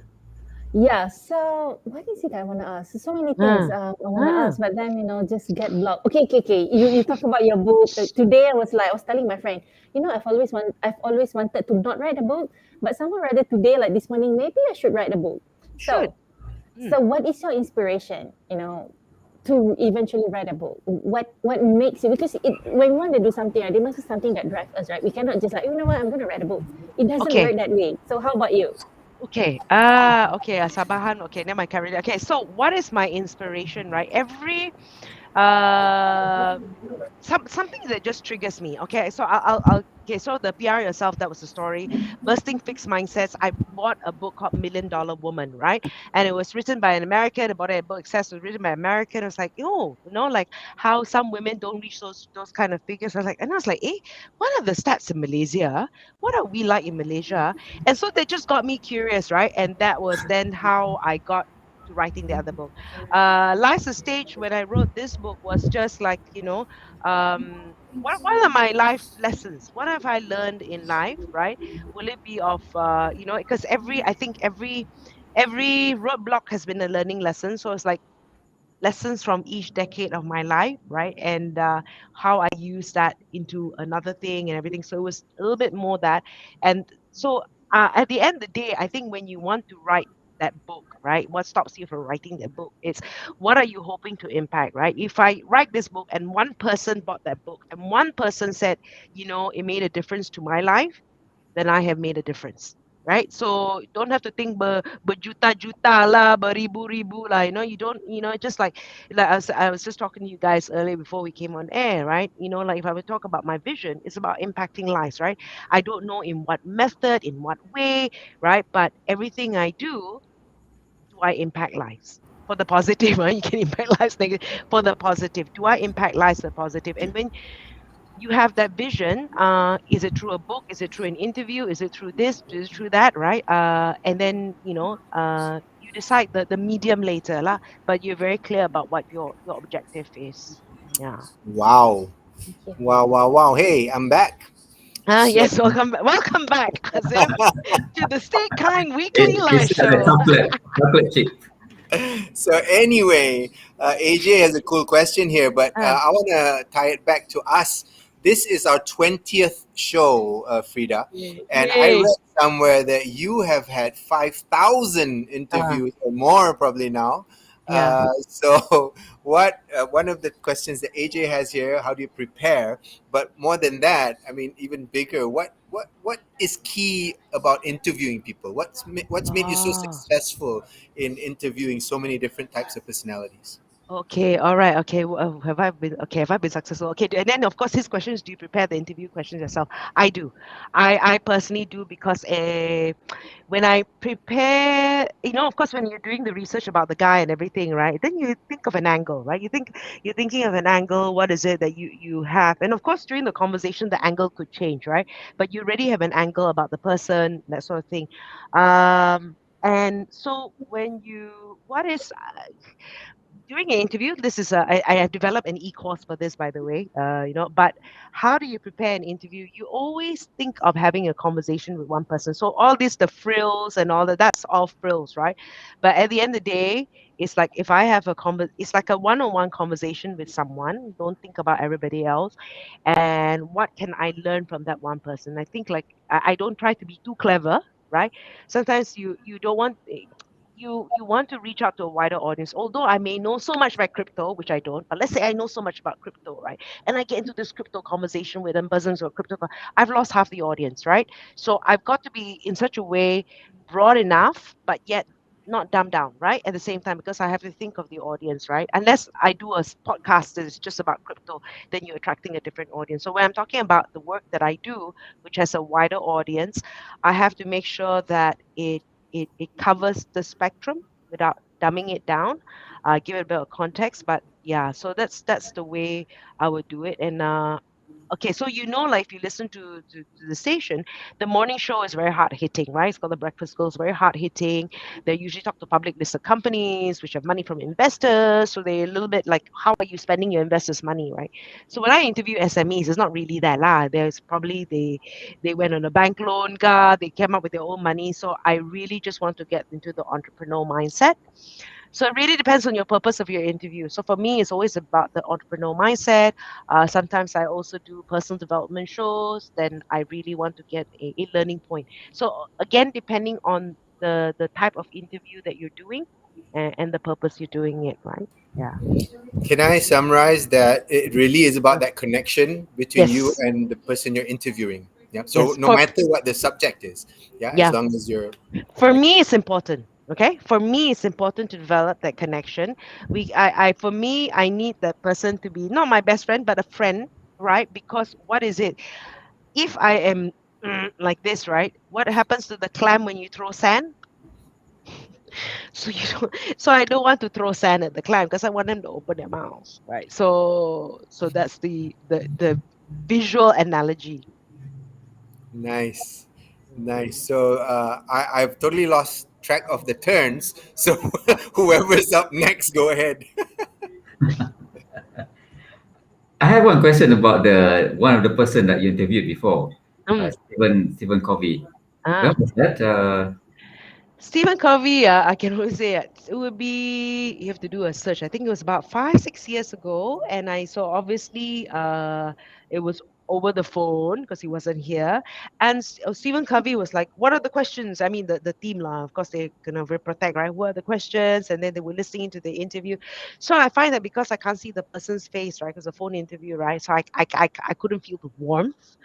[SPEAKER 2] Yeah. So what is it I want to ask? So many things
[SPEAKER 4] Ah.
[SPEAKER 2] I want to
[SPEAKER 4] Ah.
[SPEAKER 2] ask, but then just get blocked. Okay, okay, okay. You talk about your book. Today I was telling my friend, I've always wanted to not write a book, but someone read it today, like this morning. Maybe I should write a book.
[SPEAKER 4] Should.
[SPEAKER 2] So what is your inspiration? To eventually write a book. What makes you, because when we want to do something, right, there must be something that drives us, right? We cannot just like, you know what, I'm going to write a book. It doesn't
[SPEAKER 4] Okay.
[SPEAKER 2] work that way. So how about you?
[SPEAKER 4] Okay. Okay. Sabahan. Okay. Never mind. Carry. Okay. So what is my inspiration, right? Every uh something that just triggers me. Okay, so I'll okay. So the PR yourself, that was the story. Bursting fixed mindsets. I bought a book called $1 Million Woman, right? And it was written by an American. I bought a book. Access was written by an American. I was like, oh, like how some women don't reach those kind of figures. I was like, what are the stats in Malaysia? What are we like in Malaysia? And so they just got me curious, right? And that was then how I got to writing the other book. Life's a Stage, when I wrote this book, was just like, what are my life lessons? What have I learned in life, right? Will it be of, because I think every roadblock has been a learning lesson. So it's like lessons from each decade of my life, right? And how I use that into another thing and everything. So it was a little bit more that. And so at the end of the day, I think when you want to write that book, right? What stops you from writing that book? It's what are you hoping to impact, right? If I write this book and one person bought that book and one person said, it made a difference to my life, then I have made a difference. Right. So don't have to think berjuta-juta lah, beribu-ribu lah. You don't, just like I was just talking to you guys earlier before we came on air, right? Like if I would talk about my vision, it's about impacting lives, right? I don't know in what method, in what way, right? But everything I do I impact lives? For the positive, right? You can impact lives negative. For the positive, do I impact lives for the positive? And when you have that vision, is it through a book, is it through an interview, is it through this, is it through that, right? And then you decide the medium later lah, but you're very clear about what your objective is. Yeah.
[SPEAKER 1] Wow.
[SPEAKER 2] Thank you.
[SPEAKER 1] Wow, wow, wow. Hey, I'm back. So,
[SPEAKER 4] Yes, welcome back, Azim, to the Stay Kind Weekly Live
[SPEAKER 3] It's a
[SPEAKER 4] Show.
[SPEAKER 3] chocolate chip.
[SPEAKER 1] so anyway, AJ has a cool question here, but I want to tie it back to us. This is our 20th show, Freda, and I
[SPEAKER 4] Yay.
[SPEAKER 1] read somewhere that you have had 5,000 interviews or more probably now.
[SPEAKER 4] Yeah.
[SPEAKER 1] So what one of the questions that AJ has here, how do you prepare? But more than that, I mean, even bigger, what is key about interviewing people? What's made you so
[SPEAKER 4] Oh.
[SPEAKER 1] successful in interviewing so many different types of personalities?
[SPEAKER 4] Okay, all right. Okay, have I been successful? Okay, and then of course his question is, do you prepare the interview questions yourself? I do. I personally do, because when I prepare, of course, when you're doing the research about the guy and everything, right? Then you think of an angle, right? You're thinking of an angle. What is it that you have? And of course, during the conversation, the angle could change, right? But you already have an angle about the person, that sort of thing. And so what is during an interview, this is I have developed an e-course for this, by the way. But how do you prepare an interview? You always think of having a conversation with one person. So all this, the frills and all that's all frills, right? But at the end of the day, it's like if I have it's like a one-on-one conversation with someone. Don't think about everybody else, and what can I learn from that one person? I think like I don't try to be too clever, right? Sometimes you don't want you want to reach out to a wider audience. Although I may know so much about crypto, which I don't, but let's say I know so much about crypto, right? And I get into this crypto conversation with them, buzzings or crypto, I've lost half the audience, right? So I've got to be in such a way broad enough, but yet not dumbed down, right? At the same time, because I have to think of the audience, right? Unless I do a podcast that is just about crypto, then you're attracting a different audience. So when I'm talking about the work that I do, which has a wider audience, I have to make sure that it covers the spectrum without dumbing it down, give it a bit of context. But yeah, so that's the way I would do it. And Okay, so like if you listen to the station, the morning show is very hard hitting, right? It's called the Breakfast Girls, very hard hitting. They usually talk to public listed companies which have money from investors, so they're a little bit like, how are you spending your investors' money, right? So when I interview SMEs, it's not really that lah. There's probably they went on a bank loan, they came up with their own money. So I really just want to get into the entrepreneur mindset. So it really depends on your purpose of your interview. So for me, it's always about the entrepreneur mindset. Sometimes I also do personal development shows. Then I really want to get a learning point. So again, depending on the type of interview that you're doing and the purpose you're doing it, right? Yeah.
[SPEAKER 1] Can I summarize that it really is about that connection between you
[SPEAKER 4] Yes.
[SPEAKER 1] and the person you're interviewing? Yeah. So
[SPEAKER 4] Yes.
[SPEAKER 1] no matter what the subject is, yeah, as
[SPEAKER 4] Yeah.
[SPEAKER 1] long as you're
[SPEAKER 4] For me, it's important. Okay, for me, it's important to develop that connection. For me, I need that person to be not my best friend, but a friend, right? Because what is it? If I am like this, right? What happens to the clam when you throw sand? So you don't, so I don't want to throw sand at the clam because I want them to open their mouths, right? So that's the visual analogy.
[SPEAKER 1] nice, nice. So I've totally lost track of the turns. So whoever's up next, go ahead.
[SPEAKER 3] I have one question about the one of the person that you interviewed before,
[SPEAKER 4] Mm.
[SPEAKER 3] Stephen Covey. When
[SPEAKER 4] Ah.
[SPEAKER 3] was that?
[SPEAKER 4] Stephen Covey, I can always say it would be, you have to do a search. I think it was about 5, 6 years ago. And I saw obviously it was over the phone because he wasn't here. And Stephen Covey was like, what are the questions? I mean, the team, lah, of course, they're going to protect, right? What are the questions? And then they were listening to the interview. So I find that because I can't see the person's face, right? Because a phone interview, right? So I couldn't feel the warmth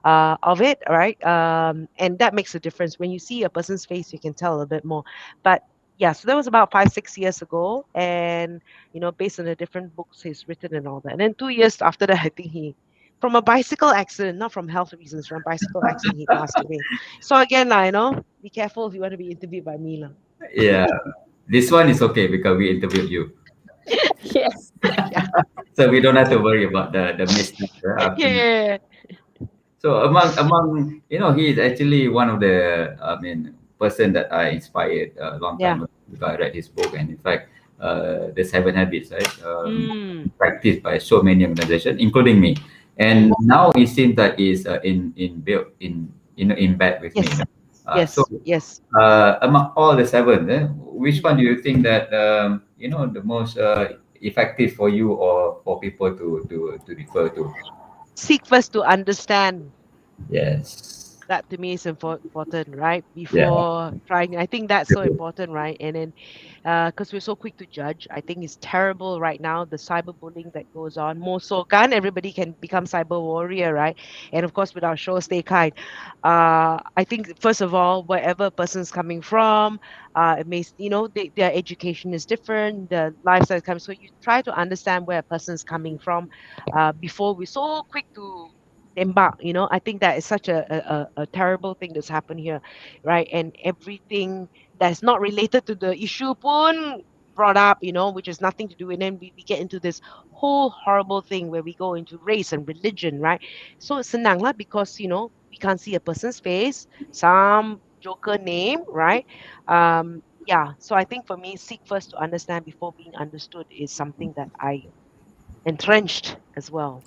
[SPEAKER 4] of it, right? And that makes a difference. When you see a person's face, you can tell a bit more. But yeah, so that was about 5, 6 years ago, and based on the different books he's written and all that. And then 2 years after that, I think from a bicycle accident, not from health reasons, from a bicycle accident, he passed away. So again, be careful if you want to be interviewed by me, lah.
[SPEAKER 3] Yeah, this one is okay because we interviewed you,
[SPEAKER 2] Yes.
[SPEAKER 4] Yeah,
[SPEAKER 3] so we don't have to worry about the mistake after.
[SPEAKER 4] yeah,
[SPEAKER 3] So among he is actually one of the person that I inspired a long
[SPEAKER 4] yeah.
[SPEAKER 3] time ago because I read his book, and in fact the 7 habits, right, practiced by so many organizations including me, and now it seems that is in built in bed with me.
[SPEAKER 4] Yes,
[SPEAKER 3] So
[SPEAKER 4] yes.
[SPEAKER 3] among all the 7, which one do you think that the most effective for you or for people to refer to?
[SPEAKER 4] Seek first to understand.
[SPEAKER 3] Yes.
[SPEAKER 4] That to me is important, right?
[SPEAKER 3] Yeah.
[SPEAKER 4] Before trying, I think that's so important, right? And then, because we're so quick to judge, I think it's terrible right now, the cyberbullying that goes on. More so, can everybody can become cyber warrior, right? And of course, with our show, stay kind. I think first of all, wherever a person's coming from, it may, their education is different, the lifestyle comes. So you try to understand where a person's coming from, before we're so quick to embark. I think that is such a terrible thing that's happened here, right? And everything that's not related to the issue pun brought up, which has nothing to do, and then we get into this whole horrible thing where we go into race and religion, right? So senang lah, because we can't see a person's face, some joker name, right? Yeah, so I think for me, seek first to understand before being understood is something that I entrenched as well.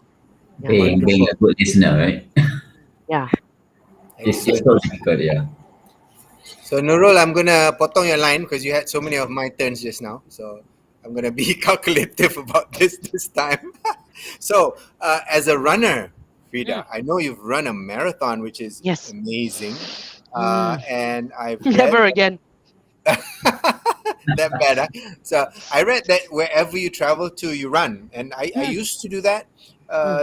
[SPEAKER 4] Yeah.
[SPEAKER 3] Being a good listener, right?
[SPEAKER 4] Yeah.
[SPEAKER 3] It's
[SPEAKER 1] Excellent.
[SPEAKER 3] so difficult, yeah.
[SPEAKER 1] So Nurul, I'm gonna potong your line because you had so many of my turns just now. So I'm gonna be calculative about this time. So as a runner, Freda, I know you've run a marathon, which is
[SPEAKER 4] Yes.
[SPEAKER 1] amazing. And I've
[SPEAKER 4] Never
[SPEAKER 1] read
[SPEAKER 4] again.
[SPEAKER 1] that bad. Huh? So I read that wherever you travel to, you run, and I used to do that.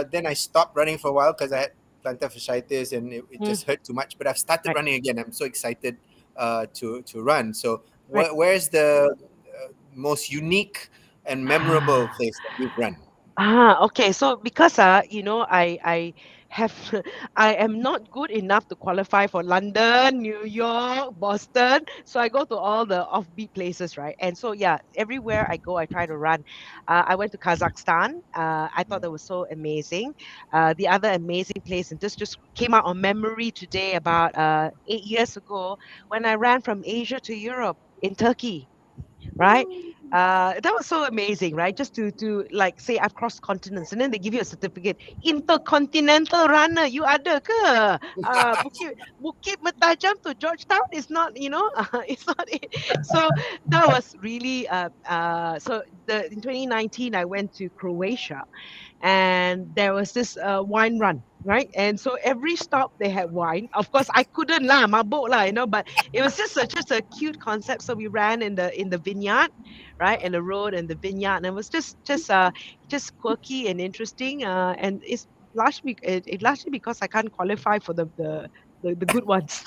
[SPEAKER 1] Then I stopped running for a while because I had plantar fasciitis and it just hurt too much. But I've started running again. I'm so excited to run. So where's the most unique and memorable place that you've run?
[SPEAKER 4] Okay. So because I have I am not good enough to qualify for London, New York, Boston. So I go to all the offbeat places, right? And so yeah, everywhere I go, I try to run. I went to Kazakhstan. I thought that was so amazing. The other amazing place, and this just came out on memory today about 8 years ago when I ran from Asia to Europe in Turkey, right? That was so amazing, right? Just to like say I've crossed continents, and then they give you a certificate, intercontinental runner. You ada ke? Bukit Metajam to Georgetown is not, it's not it. So that was really so the in 2019 I went to Croatia, and there was this wine run, right? And so every stop they had wine. Of course, I couldn't lah, mabuk lah, but it was just a cute concept. So we ran in the vineyard, right, and the road and the vineyard, and it was just quirky and interesting. And it's largely because I can't qualify for the good ones.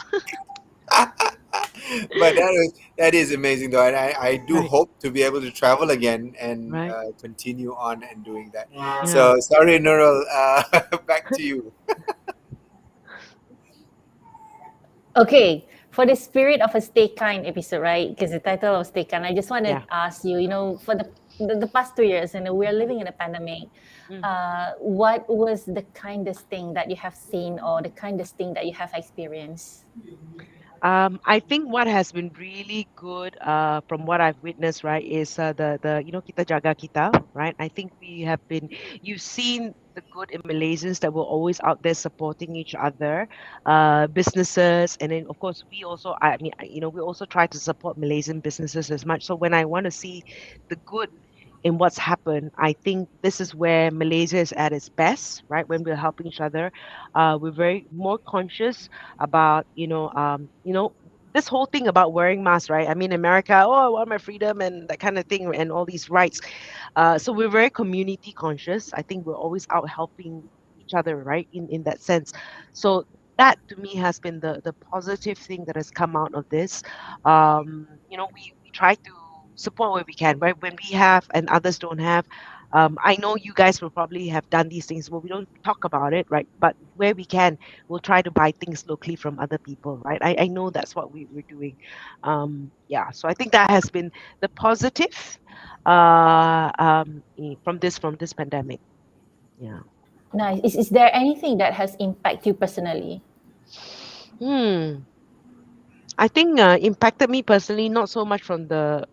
[SPEAKER 1] But that is amazing though, and I do
[SPEAKER 4] Right,
[SPEAKER 1] hope to be able to travel again and
[SPEAKER 4] right,
[SPEAKER 1] continue on and doing that.
[SPEAKER 4] yeah,
[SPEAKER 1] So sorry, Nurul, back to you.
[SPEAKER 2] Okay, for the spirit of a Stay Kind episode, right? Because the title of Stay Kind, I just want to
[SPEAKER 4] yeah.
[SPEAKER 2] ask you, for the past 2 years, and we're living in a pandemic.
[SPEAKER 4] Mm.
[SPEAKER 2] What was the kindest thing that you have seen, or the kindest thing that you have experienced?
[SPEAKER 4] I think what has been really good, from what I've witnessed, right, is the kita jaga kita, right? I think you've seen the good in Malaysians that were always out there supporting each other, businesses, and then of course we also, I mean, we also try to support Malaysian businesses as much. So when I want to see the good in what's happened, I think this is where Malaysia is at its best, right? When we're helping each other, we're very more conscious about, this whole thing about wearing masks, right? I mean, America, oh, I want my freedom and that kind of thing, and all these rights. So we're very community conscious. I think we're always out helping each other, right? In that sense. So that to me has been the positive thing that has come out of this. We try to support where we can, right? When we have and others don't have. I know you guys will probably have done these things, but we don't talk about it, right? But where we can, we'll try to buy things locally from other people, right? I know that's what we're doing. Yeah, so I think that has been the positive from this pandemic. Yeah.
[SPEAKER 2] Nice. Is there anything that has impacted you personally?
[SPEAKER 4] I think impacted me personally, not so much from the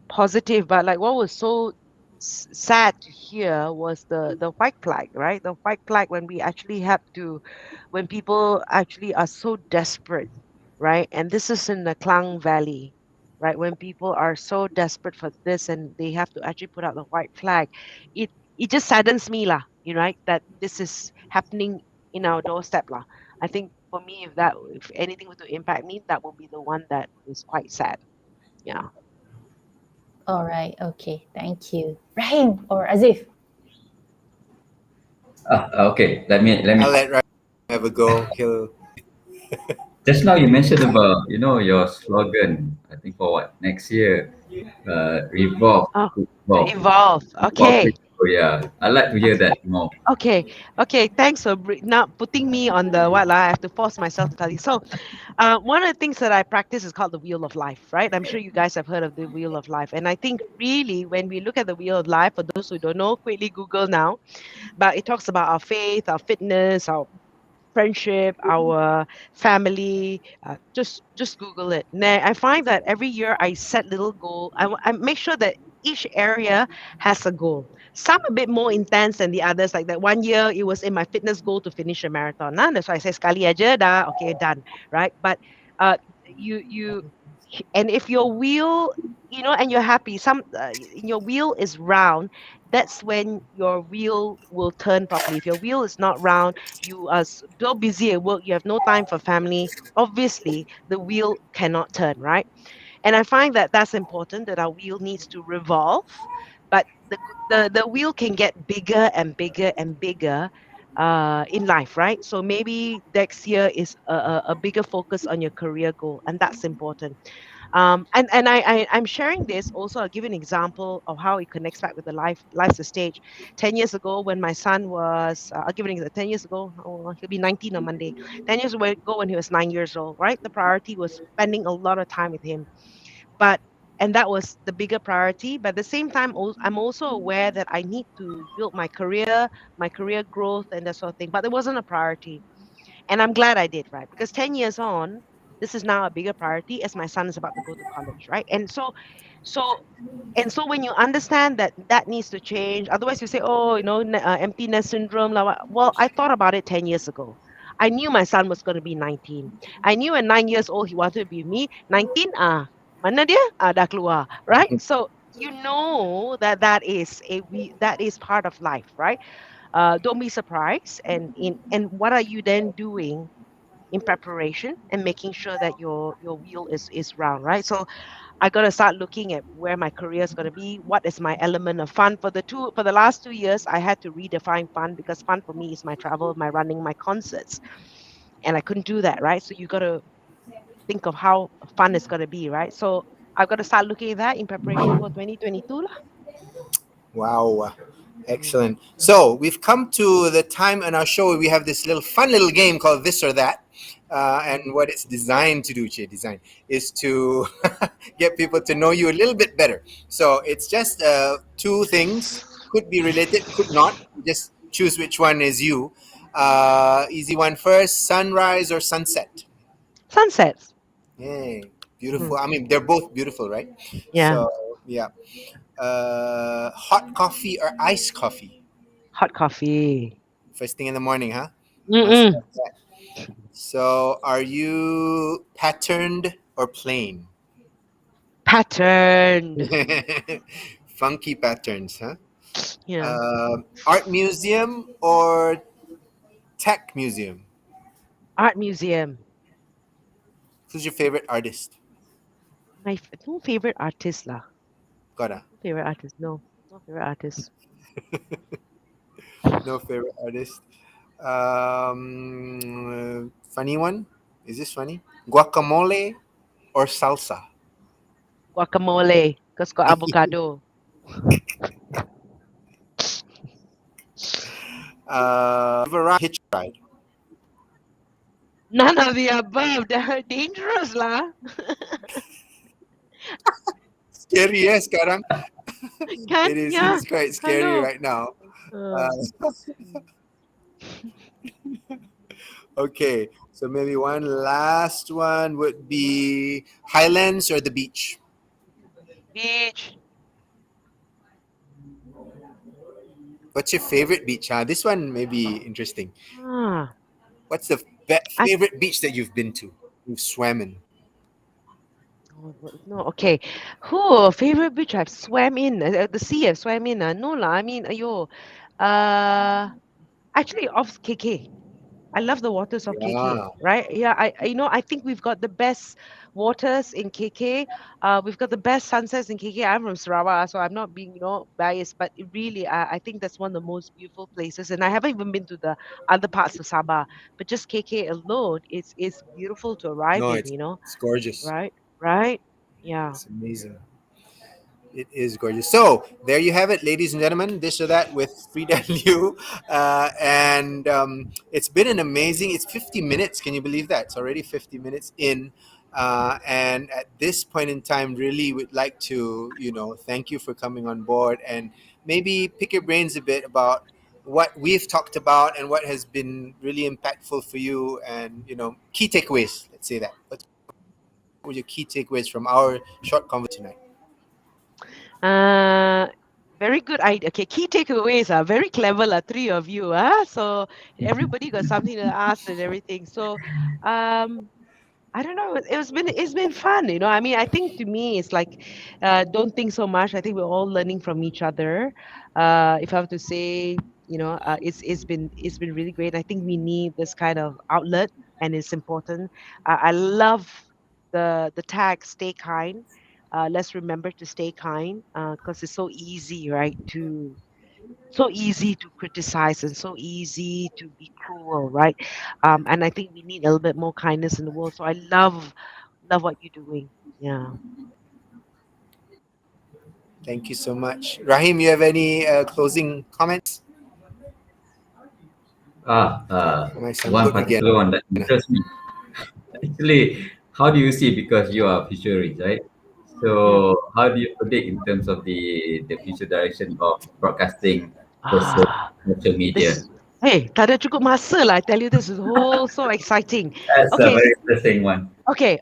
[SPEAKER 4] positive, but like what was so sad to hear was the white flag, right? The white flag when we actually have to, when people actually are so desperate, right? And this is in the Klang Valley, right? When people are so desperate for this and they have to actually put out the white flag, it just saddens me lah, right? That this is happening in our doorstep lah. I think for me, if anything were to impact me, that would be the one that is quite sad. Yeah.
[SPEAKER 2] All right. Okay. Thank you. Rahim or Azif?
[SPEAKER 3] Okay. Let me.
[SPEAKER 1] I'll let Ryan have a go. He'll
[SPEAKER 3] Just now you mentioned about your slogan. I think for what next year, revolve,
[SPEAKER 4] Oh,
[SPEAKER 3] to
[SPEAKER 4] to
[SPEAKER 3] evolve,
[SPEAKER 4] evolve. Okay.
[SPEAKER 3] So yeah, I'd like to hear that more.
[SPEAKER 4] Okay. Okay. Thanks for not putting me on the what lah. I have to force myself to tell you. So, one of the things that I practice is called the wheel of life, right? I'm sure you guys have heard of the wheel of life. And I think really when we look at the wheel of life, for those who don't know, quickly Google now. But it talks about our faith, our fitness, our friendship, our family. Just Google it. And I find that every year I set little goal. I make sure that each area has a goal. Some a bit more intense than the others. Like that one year, it was in my fitness goal to finish a marathon. That's why I say sekali aja dah, okay, done, right? But uh, you and if your wheel, and you're happy, your wheel is round, that's when your wheel will turn properly. If your wheel is not round, you are so busy at work, you have no time for family, obviously the wheel cannot turn, right? And I find that that's important, that our wheel needs to revolve, but the wheel can get bigger and bigger and bigger in life, right? So maybe next year is a bigger focus on your career goal, and that's important. I'm sharing this also. I'll give you an example of how it connects back with the life's the stage. 10 years ago, when my son was, I'll give you an example. 10 years ago, oh, he'll be 19 on Monday. 10 years ago, when he was 9 years old, right? The priority was spending a lot of time with him, but and that was the bigger priority. But at the same time, I'm also aware that I need to build my career growth, and that sort of thing. But it wasn't a priority, and I'm glad I did, right? Because 10 years on, this is now a bigger priority as my son is about to go to college, right? So, so when you understand that that needs to change, otherwise you say, oh, empty nest syndrome. Well, I thought about it 10 years ago. I knew my son was going to be 19. I knew at 9 years old he wanted to be me. 19, mana dia? Dah keluar, right? So you know that is part of life, right? Don't be surprised. And what are you then doing in preparation and making sure that your wheel is round, right? So I got to start looking at where my career is going to be. What is my element of fun? For the last 2 years, I had to redefine fun, because fun for me is my travel, my running, my concerts, and I couldn't do that, right? So you got to think of how fun it's going to be, right? So I've got to start looking at that in preparation for 2022 lah.
[SPEAKER 1] Wow.
[SPEAKER 4] Mm.
[SPEAKER 1] Excellent. So we've come to the time in our show where we have this little fun little game called This or That. And what it's designed to do, is to get people to know you a little bit better. So it's just two things, could be related, could not. You just choose which one is you. Easy one first, sunrise or sunset?
[SPEAKER 4] Sunsets.
[SPEAKER 1] Yay,
[SPEAKER 4] Mm.
[SPEAKER 1] beautiful. I mean, they're both beautiful, right?
[SPEAKER 4] Yeah.
[SPEAKER 1] So, yeah. Hot coffee or iced coffee?
[SPEAKER 4] Hot coffee.
[SPEAKER 1] First thing in the morning, huh? Must
[SPEAKER 4] Mm-mm.
[SPEAKER 1] have that. So, are you patterned or plain?
[SPEAKER 4] Patterned.
[SPEAKER 1] Funky patterns, huh?
[SPEAKER 4] Yeah.
[SPEAKER 1] Art museum or tech museum?
[SPEAKER 4] Art museum.
[SPEAKER 1] Who's your favorite artist?
[SPEAKER 4] No favorite artist lah.
[SPEAKER 1] Gotta.
[SPEAKER 4] No favorite artist. No. No favorite artist.
[SPEAKER 1] No favorite artist. Funny one? Is this funny? Guacamole or salsa?
[SPEAKER 4] Guacamole. Because got avocado.
[SPEAKER 1] Hitch ride.
[SPEAKER 4] None of the above. They're dangerous lah.
[SPEAKER 1] Scary, yes, sekarang.
[SPEAKER 4] Kan?
[SPEAKER 1] It is.
[SPEAKER 4] Yeah.
[SPEAKER 1] It's quite
[SPEAKER 4] I
[SPEAKER 1] scary
[SPEAKER 4] know.
[SPEAKER 1] right now.
[SPEAKER 4] Uh,
[SPEAKER 1] Okay, so maybe one last one would be Highlands or the beach.
[SPEAKER 4] beach.
[SPEAKER 1] What's your favorite beach? This one may be interesting.
[SPEAKER 4] Ah.
[SPEAKER 1] What's the
[SPEAKER 4] I,
[SPEAKER 1] favorite beach that you've been to? You've swam in.
[SPEAKER 4] no, okay. Who favorite beach I've swam in? The sea I've swam in. No lah. I mean, ayo. Actually, off KK. I love the waters of KK,
[SPEAKER 1] Yeah,
[SPEAKER 4] right? Yeah, I think we've got the best waters in KK. We've got the best sunsets in KK. I'm from Sarawak, so I'm not being, biased, but it really, I think that's one of the most beautiful places. And I haven't even been to the other parts of Sabah, but just KK alone, it's beautiful to arrive
[SPEAKER 1] no,
[SPEAKER 4] in,
[SPEAKER 1] it's gorgeous.
[SPEAKER 4] right? Right? Yeah.
[SPEAKER 1] It's amazing. It is gorgeous. So there you have it, ladies and gentlemen. This or that with Frida Liu, and it's been an amazing. It's 50 minutes. Can you believe that? It's already 50 minutes in, and at this point in time, really would like to thank you for coming on board and maybe pick your brains a bit about what we've talked about and what has been really impactful for you, and key takeaways. Let's say that. What were your key takeaways from our short conversation tonight?
[SPEAKER 4] Very good idea. Okay, key takeaways are very clever, three of you. So everybody got something to ask and everything. So, I don't know. It's been fun. I mean, I think to me, it's like, don't think so much. I think we're all learning from each other. If I have to say, it's been really great. I think we need this kind of outlet, and it's important. I love the tag "Stay Kind." Let's remember to stay kind, because it's so easy, right? So easy to criticize and so easy to be cruel, right? And I think we need a little bit more kindness in the world. So I love love what you're doing. Yeah.
[SPEAKER 1] Thank you so much. Rahim, you have any closing comments?
[SPEAKER 3] One
[SPEAKER 1] Good again.
[SPEAKER 3] particular one that interests me. Actually, how do you see, because you are futurist, right? So how do you predict in terms of the future direction of broadcasting versus
[SPEAKER 4] Ah,
[SPEAKER 3] social media?
[SPEAKER 4] this. Hey, tak ada cukup masa lah. I tell you, this is so exciting.
[SPEAKER 3] That's a
[SPEAKER 4] Okay,
[SPEAKER 3] very interesting one.
[SPEAKER 4] okay.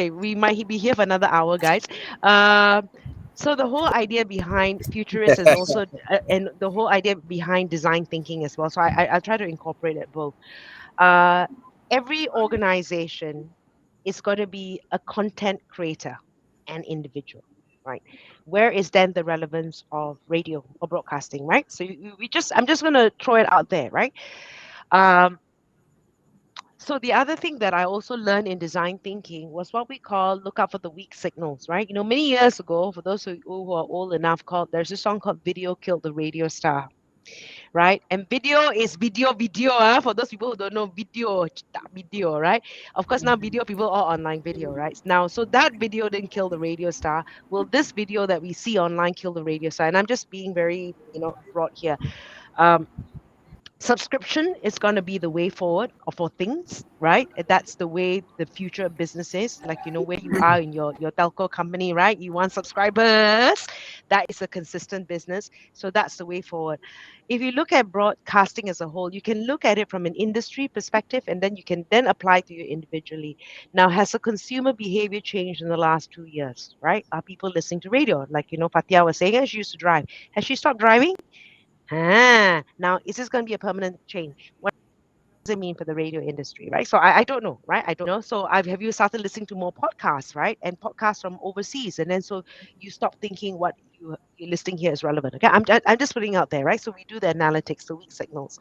[SPEAKER 4] We might be here for another hour, guys. Uh, so the whole idea behind futurist is also, and the whole idea behind design thinking as well. So I'll try to incorporate it both. Uh, every organization is going to be a content creator and individual, right? Where is then the relevance of radio or broadcasting, right? So I'm just going to throw it out there, right? Um, so the other thing that I also learned in design thinking was what we call look out for the weak signals, right? You know, many years ago, for those who are old enough, there's a song called "Video Killed the Radio Star," right? And video is video. For those people who don't know, video, right? Of course, now video people are online video, right? Now, so that video didn't kill the radio star. Will this video that we see online kill the radio star? And I'm just being very, broad here. Um, Subscription is going to be the way forward for things, right? That's the way the future of business is. Like, where you are in your telco company, right? You want subscribers. That is a consistent business. So that's the way forward. If you look at broadcasting as a whole, you can look at it from an industry perspective, and then you can then apply to you individually. Now, has the consumer behavior changed in the last 2 years, right? Are people listening to radio? Like, Fatia was saying, she used to drive. Has she stopped driving? Now, is this going to be a permanent change? What does it mean for the radio industry, right? So I don't know, right? I don't know. So have you started listening to more podcasts, right? And podcasts from overseas, and then so you stop thinking what you're listening here is relevant. Okay, I'm just putting out there, right? So we do the analytics, the weak signals.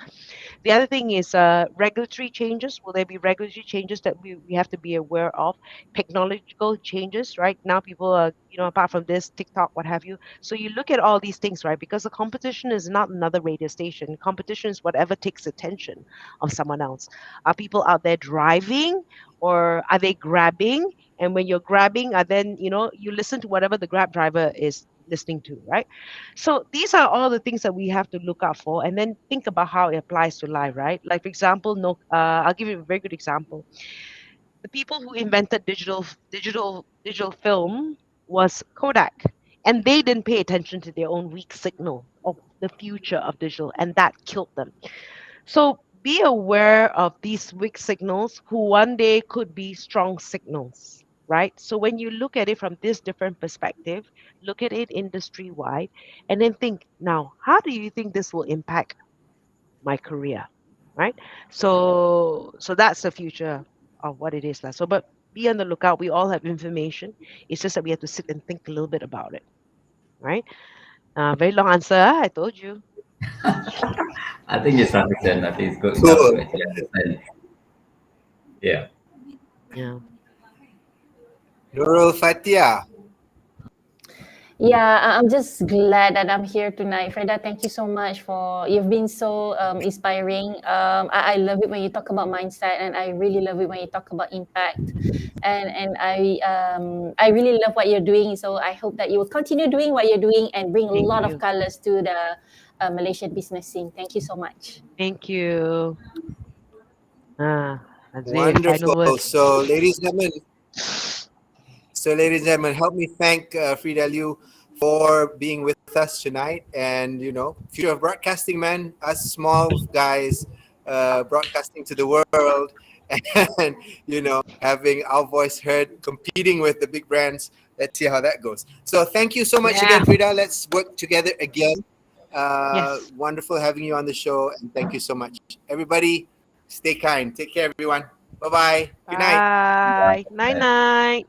[SPEAKER 4] The other thing is regulatory changes. Will there be regulatory changes that we have to be aware of? Technological changes, right? Now people are, apart from this, TikTok, what have you. So you look at all these things, right? Because the competition is not another radio station. Competition is whatever takes attention of someone else. Are people out there driving, or are they grabbing? And when you're grabbing, then you listen to whatever the Grab driver is listening to, right? So these are all the things that we have to look out for, and then think about how it applies to life, right? Like for example, no, I'll give you a very good example. The people who invented digital film was Kodak, and they didn't pay attention to their own weak signal of the future of digital, and that killed them. So be aware of these weak signals who one day could be strong signals, right? So when you look at it from this different perspective, look at it industry wide, and then think, now, how do you think this will impact my career, right? So that's the future of what it is. So, but be on the lookout. We all have information. It's just that we have to sit and think a little bit about it, right? Very long answer, I told you.
[SPEAKER 3] I think it's sufficient. I think it's good enough to
[SPEAKER 1] Cool.
[SPEAKER 3] actually understand. Yeah.
[SPEAKER 4] Yeah.
[SPEAKER 1] Nurul Fatia.
[SPEAKER 2] Yeah, I'm just glad that I'm here tonight. Freda, thank you so much you've been so inspiring. I love it when you talk about mindset, and I really love it when you talk about impact. And I really love what you're doing. So I hope that you will continue doing what you're doing and bring a
[SPEAKER 4] Thank
[SPEAKER 2] lot
[SPEAKER 4] you.
[SPEAKER 2] of colors to the Malaysian business scene. Thank you so much.
[SPEAKER 4] Thank you. That's it.
[SPEAKER 1] Wonderful.
[SPEAKER 4] Final words.
[SPEAKER 1] So, ladies and gentlemen, help me thank Freda Liu for being with us tonight. And, future of broadcasting, man, us small guys broadcasting to the world and, having our voice heard, competing with the big brands. Let's see how that goes. So thank you so much again, Freda. Let's work together again.
[SPEAKER 4] Yes.
[SPEAKER 1] Wonderful having you on the show. And thank you so much. Everybody, stay kind. Take care, everyone. Bye-bye. Good night.
[SPEAKER 4] Bye. Night.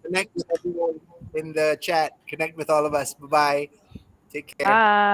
[SPEAKER 1] Connect with everyone in the chat. Connect with all of us. Bye-bye. Take care.
[SPEAKER 4] Bye.